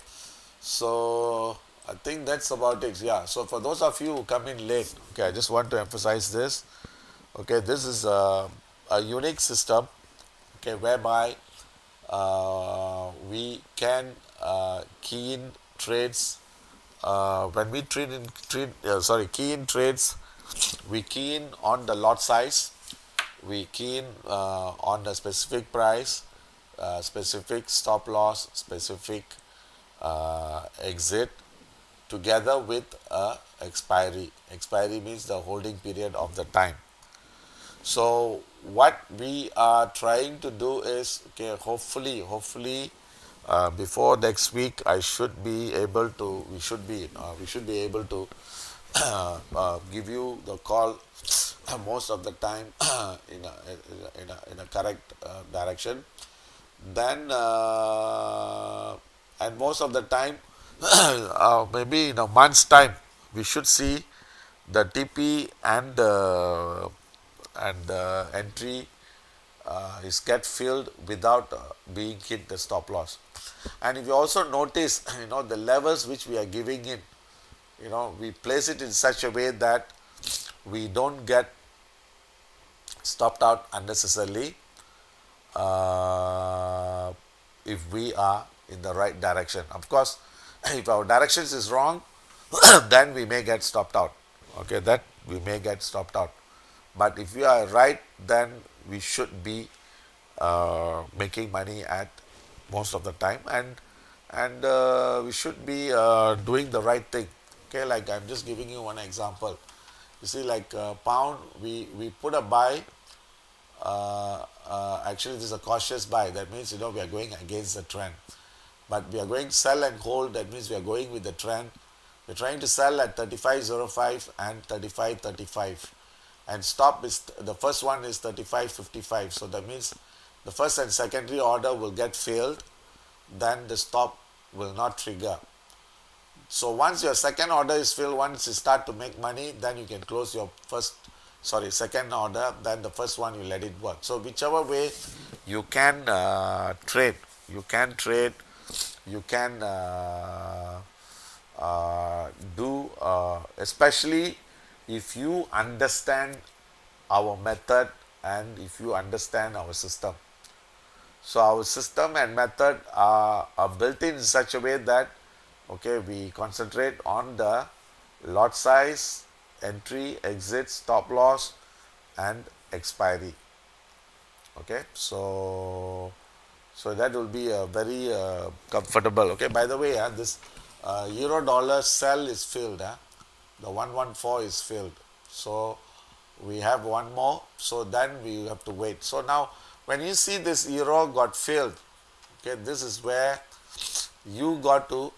So I think that's about it. Yeah. So for those of you who come in late, okay, I just want to emphasize this. Okay, this is a unique system. Okay, whereby we can key in trades when we key in trades. We key in on the lot size, we key in on the specific price, specific stop loss, specific exit, together with expiry means the holding period of the time. So what we are trying to do is, okay, hopefully before next week, I should be able to we should be able to give you the call most of the time in a correct direction. then and most of the time maybe in a month's time we should see the TP and entry is get filled without being hit the stop loss. And if you also notice, the levels which we are giving in, we place it in such a way that we don't get stopped out unnecessarily if we are in the right direction. Of course, if our directions is wrong, then we may get stopped out. Okay, that we may get stopped out. But if we are right, then we should be making money at most of the time, and we should be doing the right thing. Okay, like I'm just giving you one example. You see, like pound, we put a buy. Actually, this is a cautious buy. That means we are going against the trend. But we are going sell and hold. That means we are going with the trend. We're trying to sell at 35.05 and 35.35, and stop is the first one is 35.55. So that means the first and secondary order will get failed. Then the stop will not trigger. So once your second order is filled, once you start to make money, then you can close your second order. Then the first one you let it work. So whichever way you can trade, you can trade, you can do, especially if you understand our method and if you understand our system. So our system and method are built in such a way that we concentrate on the lot size, entry, exit, stop loss, and expiry. Okay, so that will be a very comfortable. Okay, by the way, this euro dollar sell is filled. The 114 is filled. So we have one more. So then we have to wait. So now when you see this euro got filled, okay, this is where you got to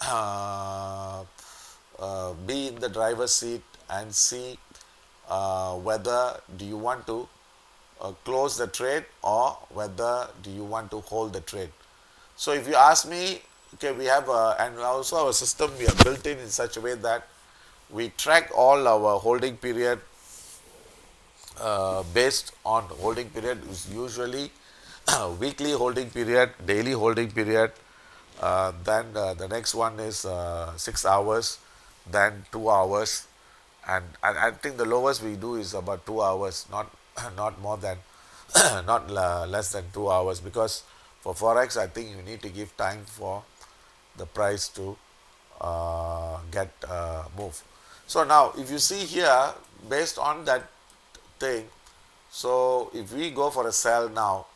be in the driver's seat and see whether do you want to close the trade or whether do you want to hold the trade. So if you ask me, okay, we have and also our system we are built in such a way that we track all our holding period based on holding period is usually weekly holding period, daily holding period, then the next one is 6 hours, then 2 hours, and I think the lowest we do is about 2 hours, not more than not less than 2 hours, because for forex I think you need to give time for the price to get move. So now if you see here, based on that thing, so if we go for a sell now,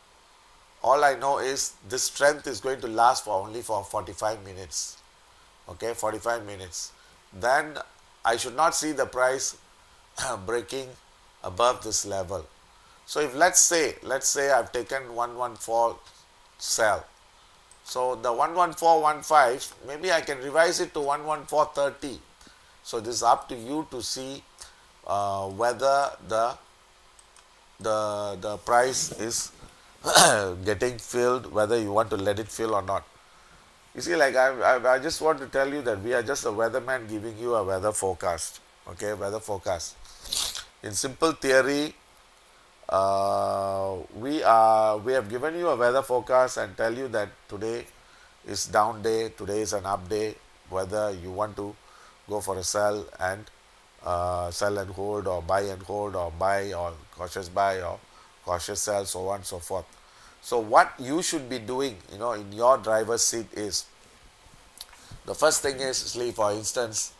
all I know is this strength is going to last for only for 45 minutes. Okay, 45 minutes. Then I should not see the price breaking above this level. So if let's say I've taken 114 sell. So the 114.15, maybe I can revise it to 114.30. So this is up to you to see whether the price is getting filled, whether you want to let it fill or not. You see, like I just want to tell you that we are just a weatherman giving you a weather forecast. Okay, weather forecast. In simple theory, we have given you a weather forecast and tell you that today is down day, today is an up day, whether you want to go for a sell and hold, or buy and hold, or buy or cautious buy or cautious sell, so on and so forth. So what you should be doing, in your driver's seat is, the first thing is, say for instance,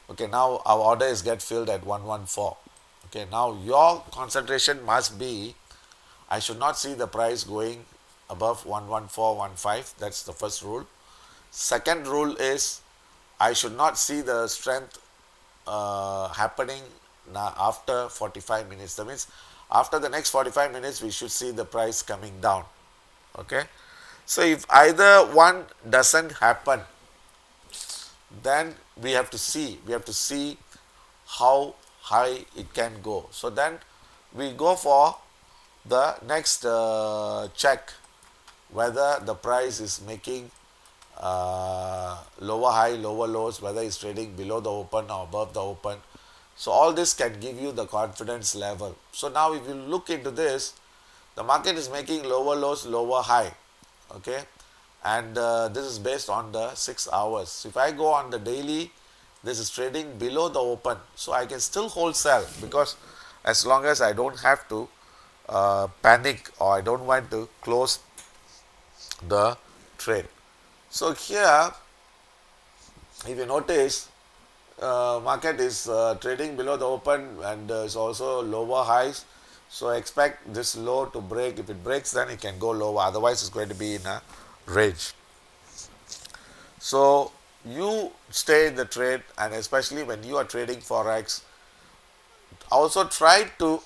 okay, now our order is get filled at 114. Okay, now your concentration must be, I should not see the price going above 114.15. That's the first rule. Second rule is, I should not see the strength happening after 45 minutes. That means after the next 45 minutes, we should see the price coming down. Okay. So if either one doesn't happen, then we have to see how high it can go. So then we go for the next check. whether the price is making lower high, lower lows, whether it's trading below the open or above the open. So all this can give you the confidence level. So now if you look into this, the market is making lower lows, lower high, okay, and this is based on the 6 hours. So if I go on the daily, this is trading below the open, so I can still hold sell, because as long as I don't have to panic, or I don't want to close the trade. So here, if you notice, market is trading below the open, and is also lower highs. So expect this low to break. If it breaks, then it can go lower. Otherwise, it's going to be in a range. So you stay in the trade, and especially when you are trading forex, also try to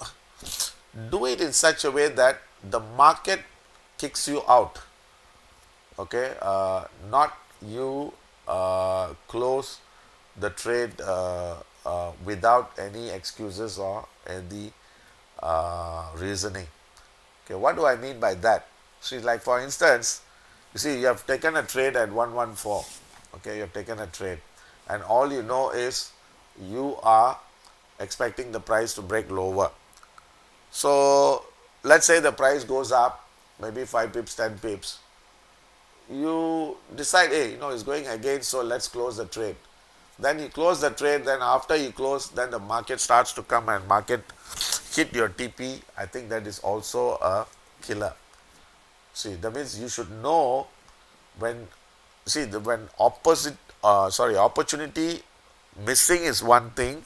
do it in such a way that the market kicks you out. Okay, not you close the trade without any excuses or any reasoning. Okay, what do I mean by that? See, like for instance, you see, you have taken a trade at 114. Okay, you have taken a trade, and all you know is you are expecting the price to break lower. So let's say the price goes up, maybe 5 pips, 10 pips. You decide, hey, it's going against, so let's close the trade. Then you close the trade, then after you close, then the market starts to come and market hit your TP. I think that is also a killer. See, that means you should know when, when opportunity missing is one thing,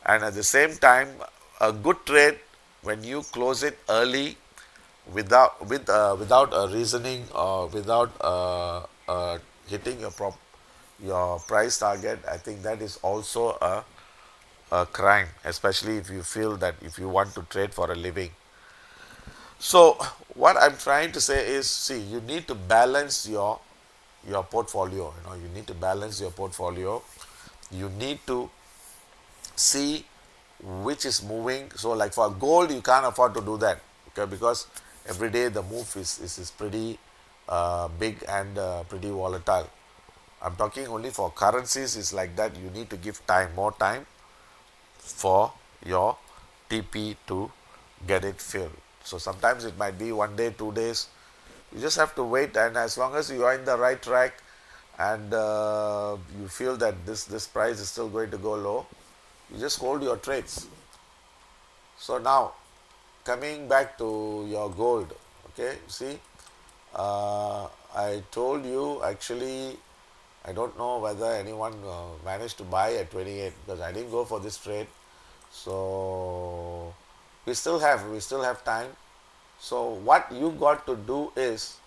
and at the same time, a good trade, when you close it early, without a reasoning, or without hitting your price target, I think that is also a crime, especially if you feel that if you want to trade for a living. So what I'm trying to say is, see, you need to balance your portfolio. You need to balance your portfolio. You need to see which is moving. So like for gold, you can't afford to do that, okay, because every day the move is pretty big and pretty volatile. I'm talking only for currencies. It's like that. You need to give more time for your TP to get it filled. So sometimes it might be 1 day, 2 days. You just have to wait, and as long as you are in the right track, and you feel that this price is still going to go low, you just hold your trades. So now, coming back to your gold, okay, see, I told you, actually, I don't know whether anyone managed to buy at 28, because I didn't go for this trade. So we still have time. So what you got to do is,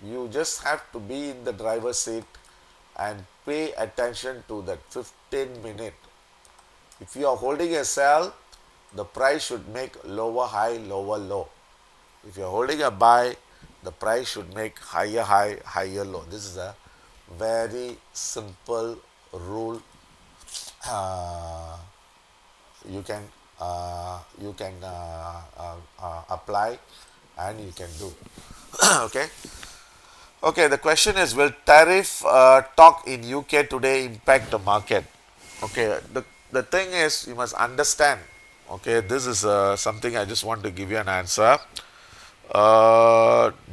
you just have to be in the driver's seat and pay attention to that 15 minute. If you are holding a sell, the price should make lower high, lower low. If you are holding a buy, the price should make higher high, higher low. This is a very simple rule. Uh, you can apply, and you can do. Okay. Okay, the question is, will tariff talk in UK today impact the market? Okay, the thing is, you must understand. Okay, this is something I just want to give you an answer.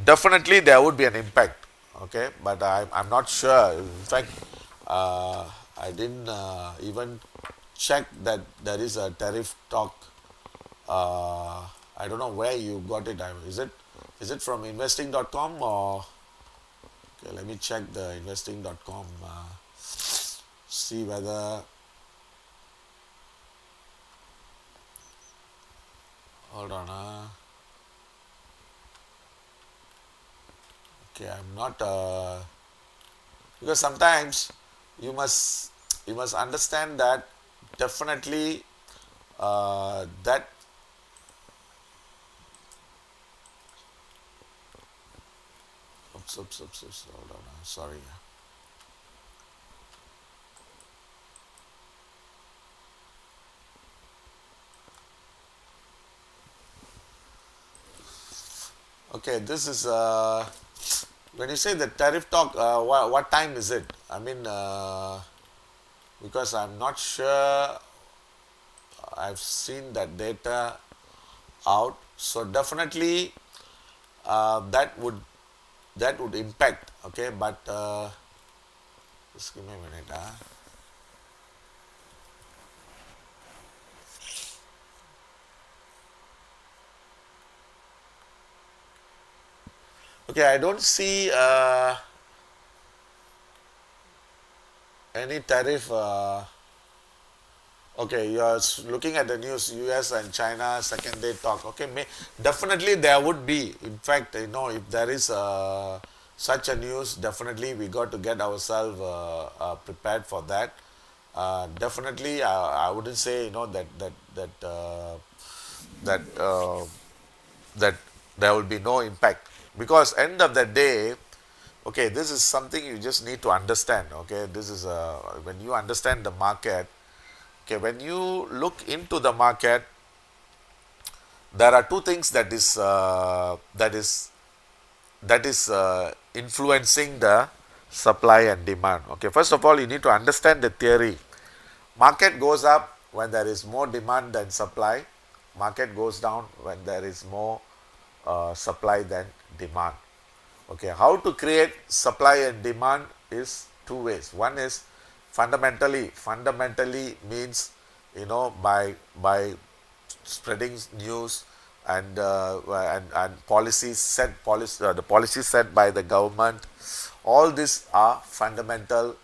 Definitely there would be an impact. Okay, but I'm not sure. In fact, I didn't even check that there is a tariff talk. I don't know where you got it. Is it from investing.com, or okay, let me check the investing.com, see whether, hold on, okay, I'm not, because sometimes you must understand that definitely that, oops, hold on, sorry. Okay, this is When you say the tariff talk, what time is it? I mean, because I'm not sure I've seen that data out. So definitely that would impact. Okay, but just give me a minute. Okay, I don't see any tariff. Okay, you are looking at the news, US and China second day talk. Okay, definitely there would be. In fact, if there is such a news, definitely we got to get ourselves prepared for that. Definitely, I wouldn't say that that there will be no impact, because end of the day, okay, this is something you just need to understand. Okay, this is when you understand the market. Okay, when you look into the market, there are two things that is influencing the supply and demand. Okay, first of all, you need to understand the theory. Market goes up when there is more demand than supply. Market goes down when there is more supply than demand. Okay, how to create supply and demand is two ways. One is fundamentally means, by spreading news and policies the policies set by the government. All these are fundamental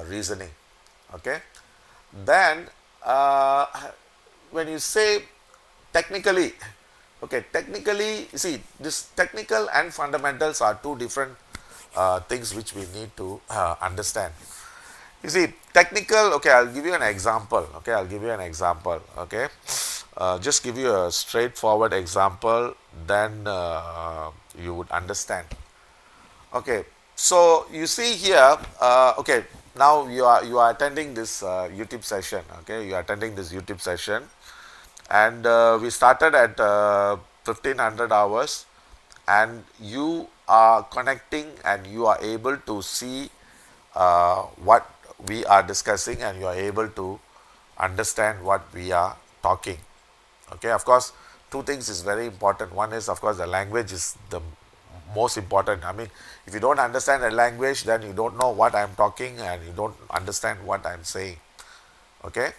reasoning. Okay, then when you say technically, okay, technically, you see, this technical and fundamentals are two different things which we need to understand. You see, technical, okay, I'll give you an example. Okay, I'll give you an example. Okay, just give you a straightforward example, then you would understand. Okay, so you see here, okay, now you are attending this YouTube session. Okay, you are attending this YouTube session, and we started at 1500 hours, and you are connecting and you are able to see what we are discussing, and you are able to understand what we are talking. Okay, of course, two things is very important. One is, of course, the language is the most important. I mean, if you don't understand a language, then you don't know what I'm talking and you don't understand what I'm saying. Okay,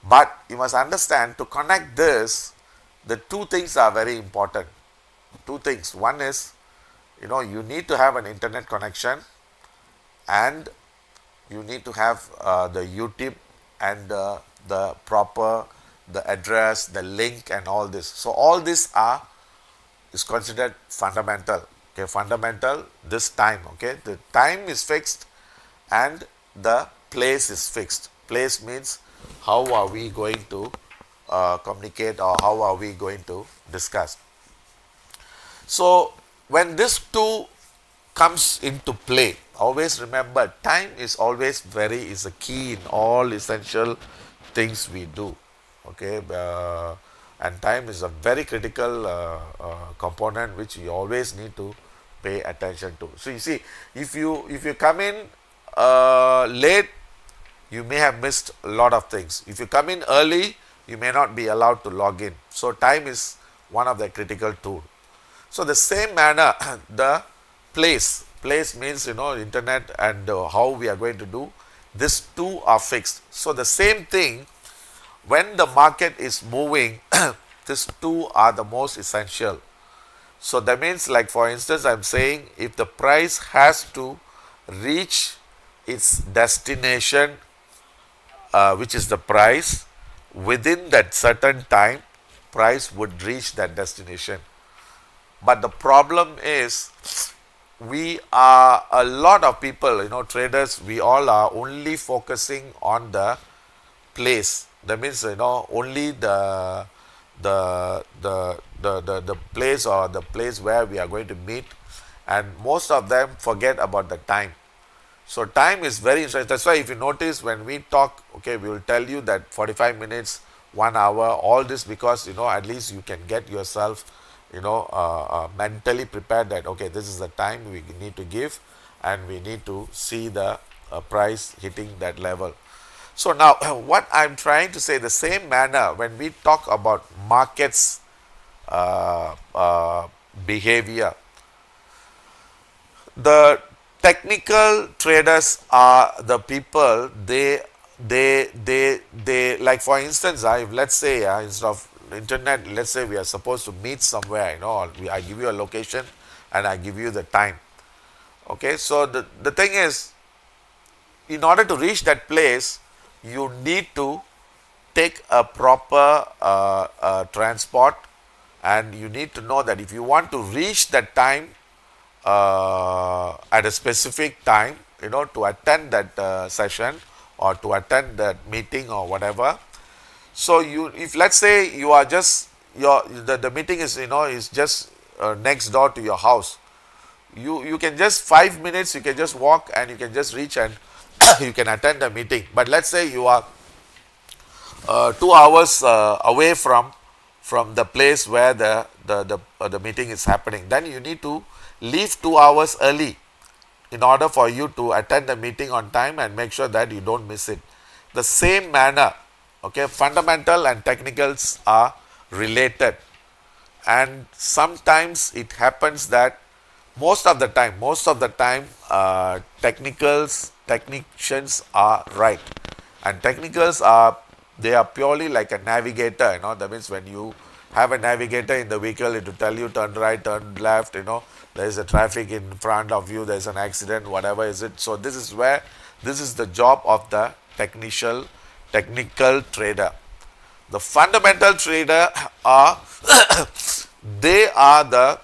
but you must understand, to connect this, the two things are very important. Two things. One is, you need to have an internet connection, and you need to have the YouTube and the proper, the address, the link, and all this. So all these is considered fundamental. Okay, fundamental. This time. Okay, the time is fixed, and the place is fixed. Place means how are we going to communicate, or how are we going to discuss. So when this two comes into play, always remember, time is always is a key in all essential things we do. Okay, and time is a very critical component which you always need to pay attention to. So you see, if you come in late, you may have missed a lot of things. If you come in early, you may not be allowed to log in. So time is one of the critical tool. So the same manner, the place means, internet, and how we are going to do. These two are fixed. So the same thing, when the market is moving, these two are the most essential. So that means, like for instance, I'm saying, if the price has to reach its destination, which is the price, within that certain time, price would reach that destination. But the problem is, we are a lot of people, traders, we all are only focusing on the place. That means, only the place, or the place where we are going to meet, and most of them forget about the time. So time is very interesting. That's why if you notice, when we talk, okay, we will tell you that 45 minutes, 1 hour, all this, because at least you can get yourself mentally prepared that okay, this is the time we need to give, and we need to see the price hitting that level. So now, what I'm trying to say, the same manner when we talk about markets behavior, the technical traders are the people, they like, for instance, if let's say instead of internet, let's say we are supposed to meet somewhere, or I give you a location and I give you the time. Okay, so the thing is, in order to reach that place, you need to take a proper transport, and you need to know that if you want to reach that time at a specific time, to attend that session or to attend that meeting or whatever. So you, if let's say you are just the meeting is is just next door to your house, you can just 5 minutes, you can just walk and you can just reach, and you can attend the meeting. But let's say you are 2 hours away from the place where the meeting is happening, then you need to leave 2 hours early in order for you to attend the meeting on time and make sure that you don't miss it. The same manner, okay, fundamental and technicals are related, and sometimes it happens that most of the time technicians are right, and technicals are, they are purely like a navigator. That means when you have a navigator in the vehicle, it will tell you turn right, turn left, there is a traffic in front of you, there is an accident, whatever is it. So this is the job of the technical trader. The fundamental trader are they are the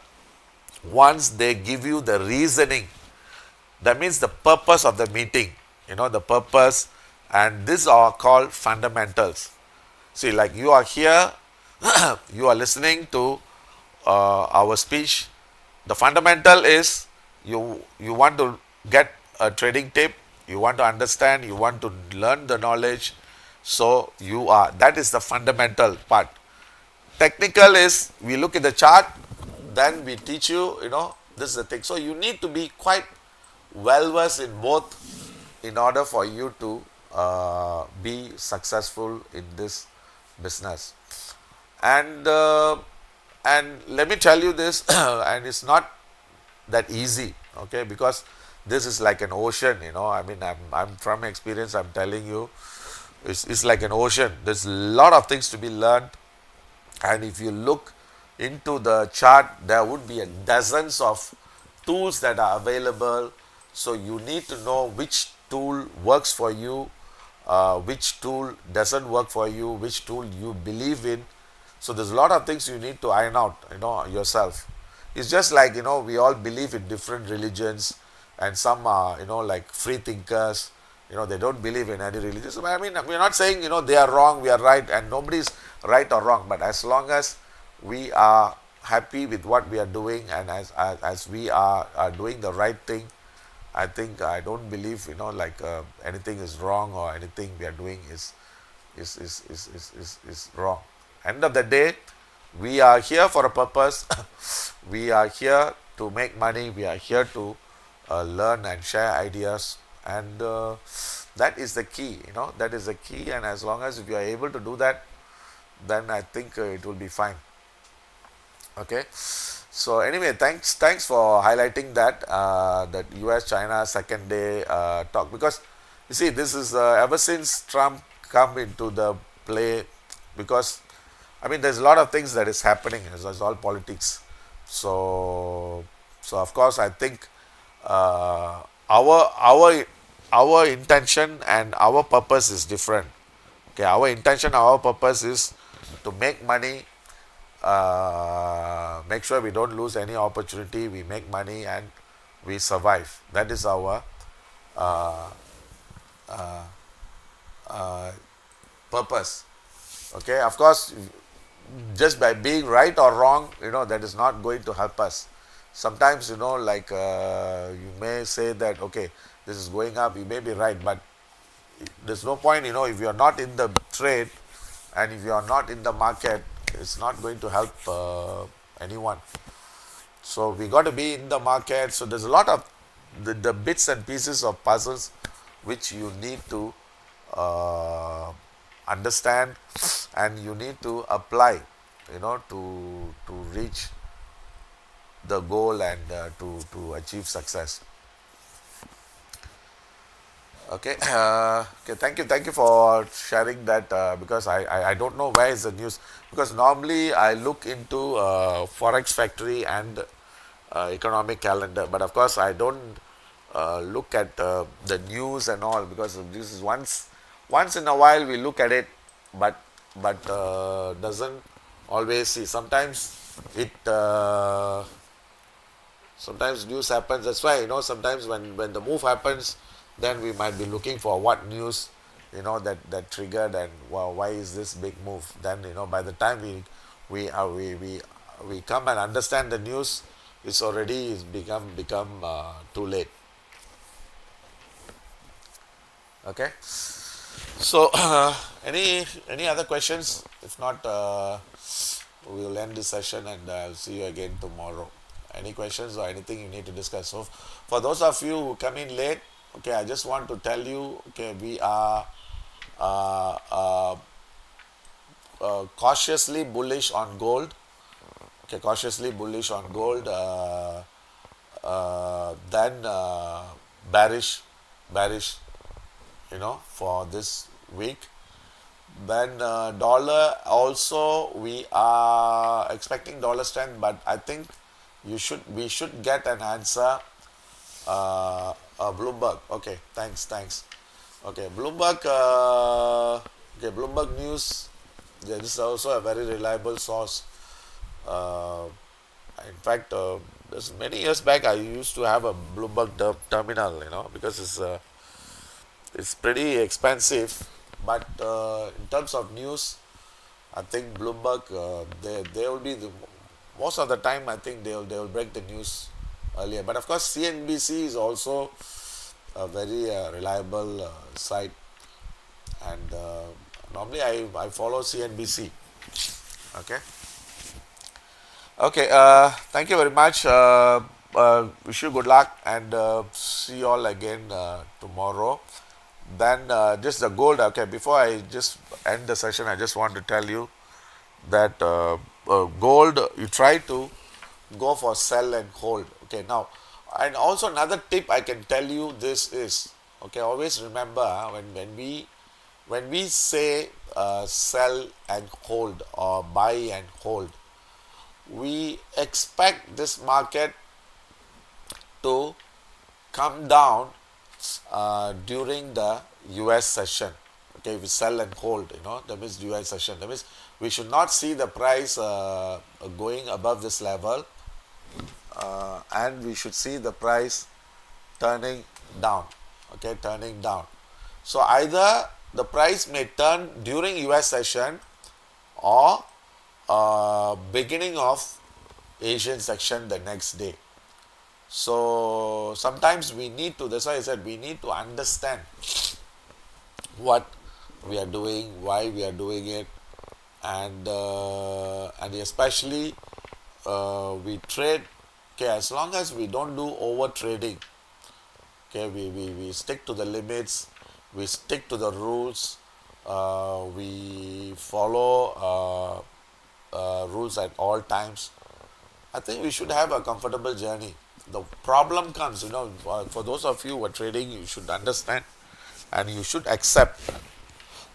ones, they give you the reasoning. That means the purpose of the meeting, the purpose, and these are called fundamentals. See, like you are here, you are listening to our speech. The fundamental is you want to get a trading tip, you want to understand, you want to learn the knowledge. So that is the fundamental part. Technical is we look at the chart, then we teach you, this is the thing. So you need to be quite well versed in both in order for you to be successful in this business. And let me tell you this, and it's not that easy, okay, because this is like an ocean. I mean, I'm from experience, I'm telling you, it's like an ocean. There's a lot of things to be learned, and if you look into the chart, there would be dozens of tools that are available. So you need to know which tool works for you, which tool doesn't work for you, which tool you believe in. So there's a lot of things you need to iron out, yourself. It's just like, we all believe in different religions, and some are, like free thinkers, they don't believe in any religion. So, I mean, we're not saying, they are wrong, we are right, and nobody's right or wrong. But as long as we are happy with what we are doing, and as we are doing the right thing, I don't believe, like anything is wrong, or anything we are doing is wrong. End of the day, we are here for a purpose. We are here to make money. We are here to learn and share ideas, and that is the key. That is the key. And as long as if you are able to do that, then I think it will be fine. Okay. So anyway, thanks for highlighting that US China second day talk, because you see, this is ever since Trump come into the play, because I mean, there's a lot of things that is happening. It's all politics. So of course, I think our intention and our purpose is different. Okay, our intention, our purpose is to make money, make sure we don't lose any opportunity. We make money and we survive. That is our purpose. Okay, of course, just by being right or wrong, that is not going to help us. Sometimes, like you may say that, okay, this is going up, you may be right, but there's no point, if you are not in the trade and if you are not in the market, it's not going to help anyone. So we got to be in the market. So there's a lot of the bits and pieces of puzzles which you need to uh, understand, and you need to apply, to reach the goal, and to achieve success. Okay. Okay. Thank you for sharing that, because I don't know where is the news, because normally I look into Forex Factory and economic calendar, but of course I don't look at the news and all, because this is once in a while we look at it, but doesn't always see. It sometimes news happens. That's why, sometimes when the move happens, then we might be looking for what news, that triggered, and wow, why is this big move. Then, by the time we come and understand the news, it's become too late. Okay. So any other questions? If not, we'll end this session, and I'll see you again tomorrow. Any questions or anything you need to discuss? So for those of you who come in late, okay, I just want to tell you, okay, we are uh, uh, cautiously bullish on gold. Okay, cautiously bullish on gold. Then bearish, for this week. Then dollar also, we are expecting dollar strength, but I think we should get an answer. Bloomberg. Okay, thanks. Okay, Bloomberg. Bloomberg News. Yeah, this is also a very reliable source. Uh, in fact, this many years back, I used to have a Bloomberg terminal. Because it's pretty expensive, but in terms of news, I think Bloomberg, they will be most of the time. I think they will break the news earlier. But of course, CNBC is also a very reliable site, and normally I follow CNBC. Okay. Okay. Thank you very much. Wish you good luck, and see you all again tomorrow. Then just the gold. Okay, before I just end the session, I just want to tell you that gold, you try to go for sell and hold. Okay, now, and also another tip I can tell you this is, okay, always remember, when we say sell and hold, or buy and hold, we expect this market to come down during the US session. Okay, we sell and hold, that means US session. That means we should not see the price going above this level, and we should see the price turning down. Okay, turning down. So either the price may turn during US session, or beginning of Asian section the next day. So sometimes we need to, that's why I said we need to understand what we are doing, why we are doing it, and especially we trade. Okay, as long as we don't do over trading, okay, we stick to the limits, we stick to the rules, we follow rules at all times, I think we should have a comfortable journey. The problem comes, for those of you who are trading, you should understand and you should accept.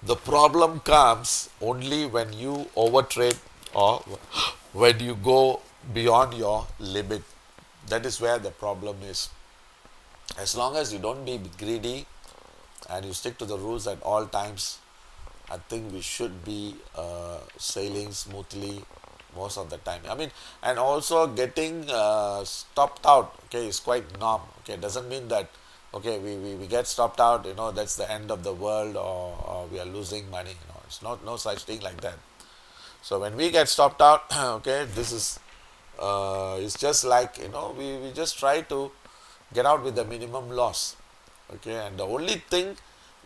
The problem comes only when you overtrade, or when you go beyond your limit. That is where the problem is. As long as you don't be greedy and you stick to the rules at all times, I think we should be sailing smoothly most of the time. I mean, and also getting stopped out, okay, is quite norm. Okay, doesn't mean that, okay, we get stopped out, that's the end of the world, or we are losing money. It's not, no such thing like that. So when we get stopped out, okay, this is it's just like, we just try to get out with the minimum loss. Okay, and the only thing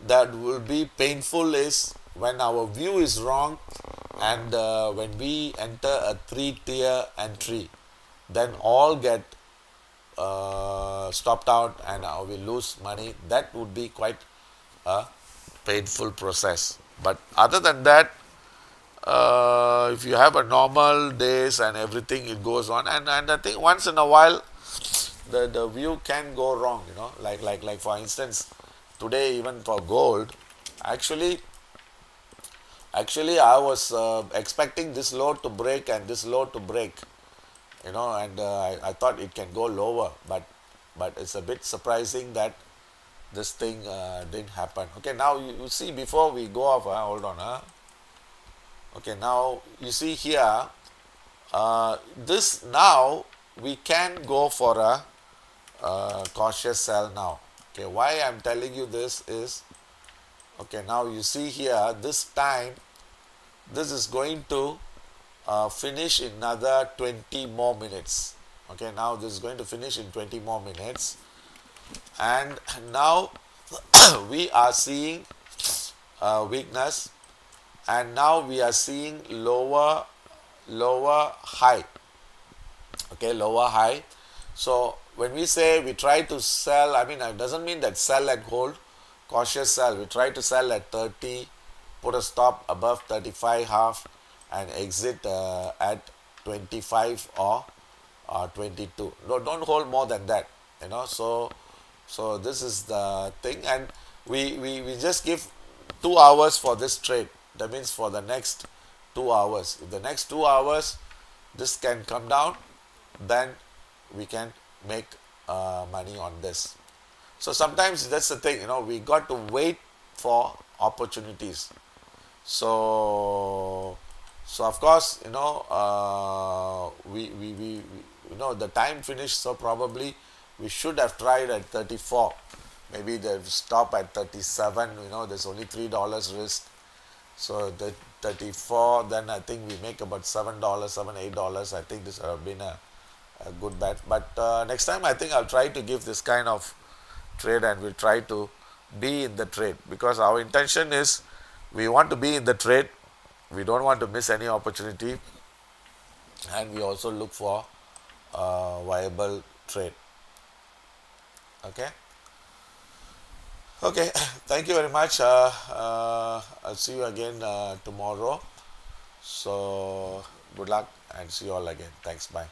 that will be painful is when our view is wrong, and when we enter a three-tier entry, then all get stopped out and we lose money. That would be quite a painful process. But other than that, if you have a normal days and everything, it goes on. And I think once in a while, the view can go wrong. Like for instance, today even for gold, actually I was expecting this low to break and this low to break, and I thought it can go lower, but it's a bit surprising that this thing didn't happen. Okay, now you see before we go off, hold on, okay, now you see here, this now we can go for a cautious sell now. Okay, why I'm telling you this is, okay, now you see here, this time this is going to finish in another 20 more minutes. Okay, now this is going to finish in 20 more minutes, and now we are seeing weakness, and now we are seeing lower high. Okay, lower high. So when we say we try to sell, I mean, it doesn't mean that sell and hold, cautious sell. We try to sell at 30, put a stop above 35 half, and exit at 25 or 22. No, don't hold more than that. So this is the thing, and we just give 2 hours for this trade. That means for the next 2 hours. If the next 2 hours this can come down, then we can make money on this. So sometimes that's the thing, we got to wait for opportunities. So of course, the time finished, so probably we should have tried at 34. Maybe they stop at 37. There's only $3 risk. So the 34, then I think we make about $7, $8. I think this would have been a good bet. But next time I think I'll try to give this kind of trade, and we'll try to be in the trade, because our intention is we want to be in the trade. We don't want to miss any opportunity, and we also look for a viable trade. Okay. Okay. Thank you very much. I'll see you again tomorrow. So good luck and see you all again. Thanks. Bye.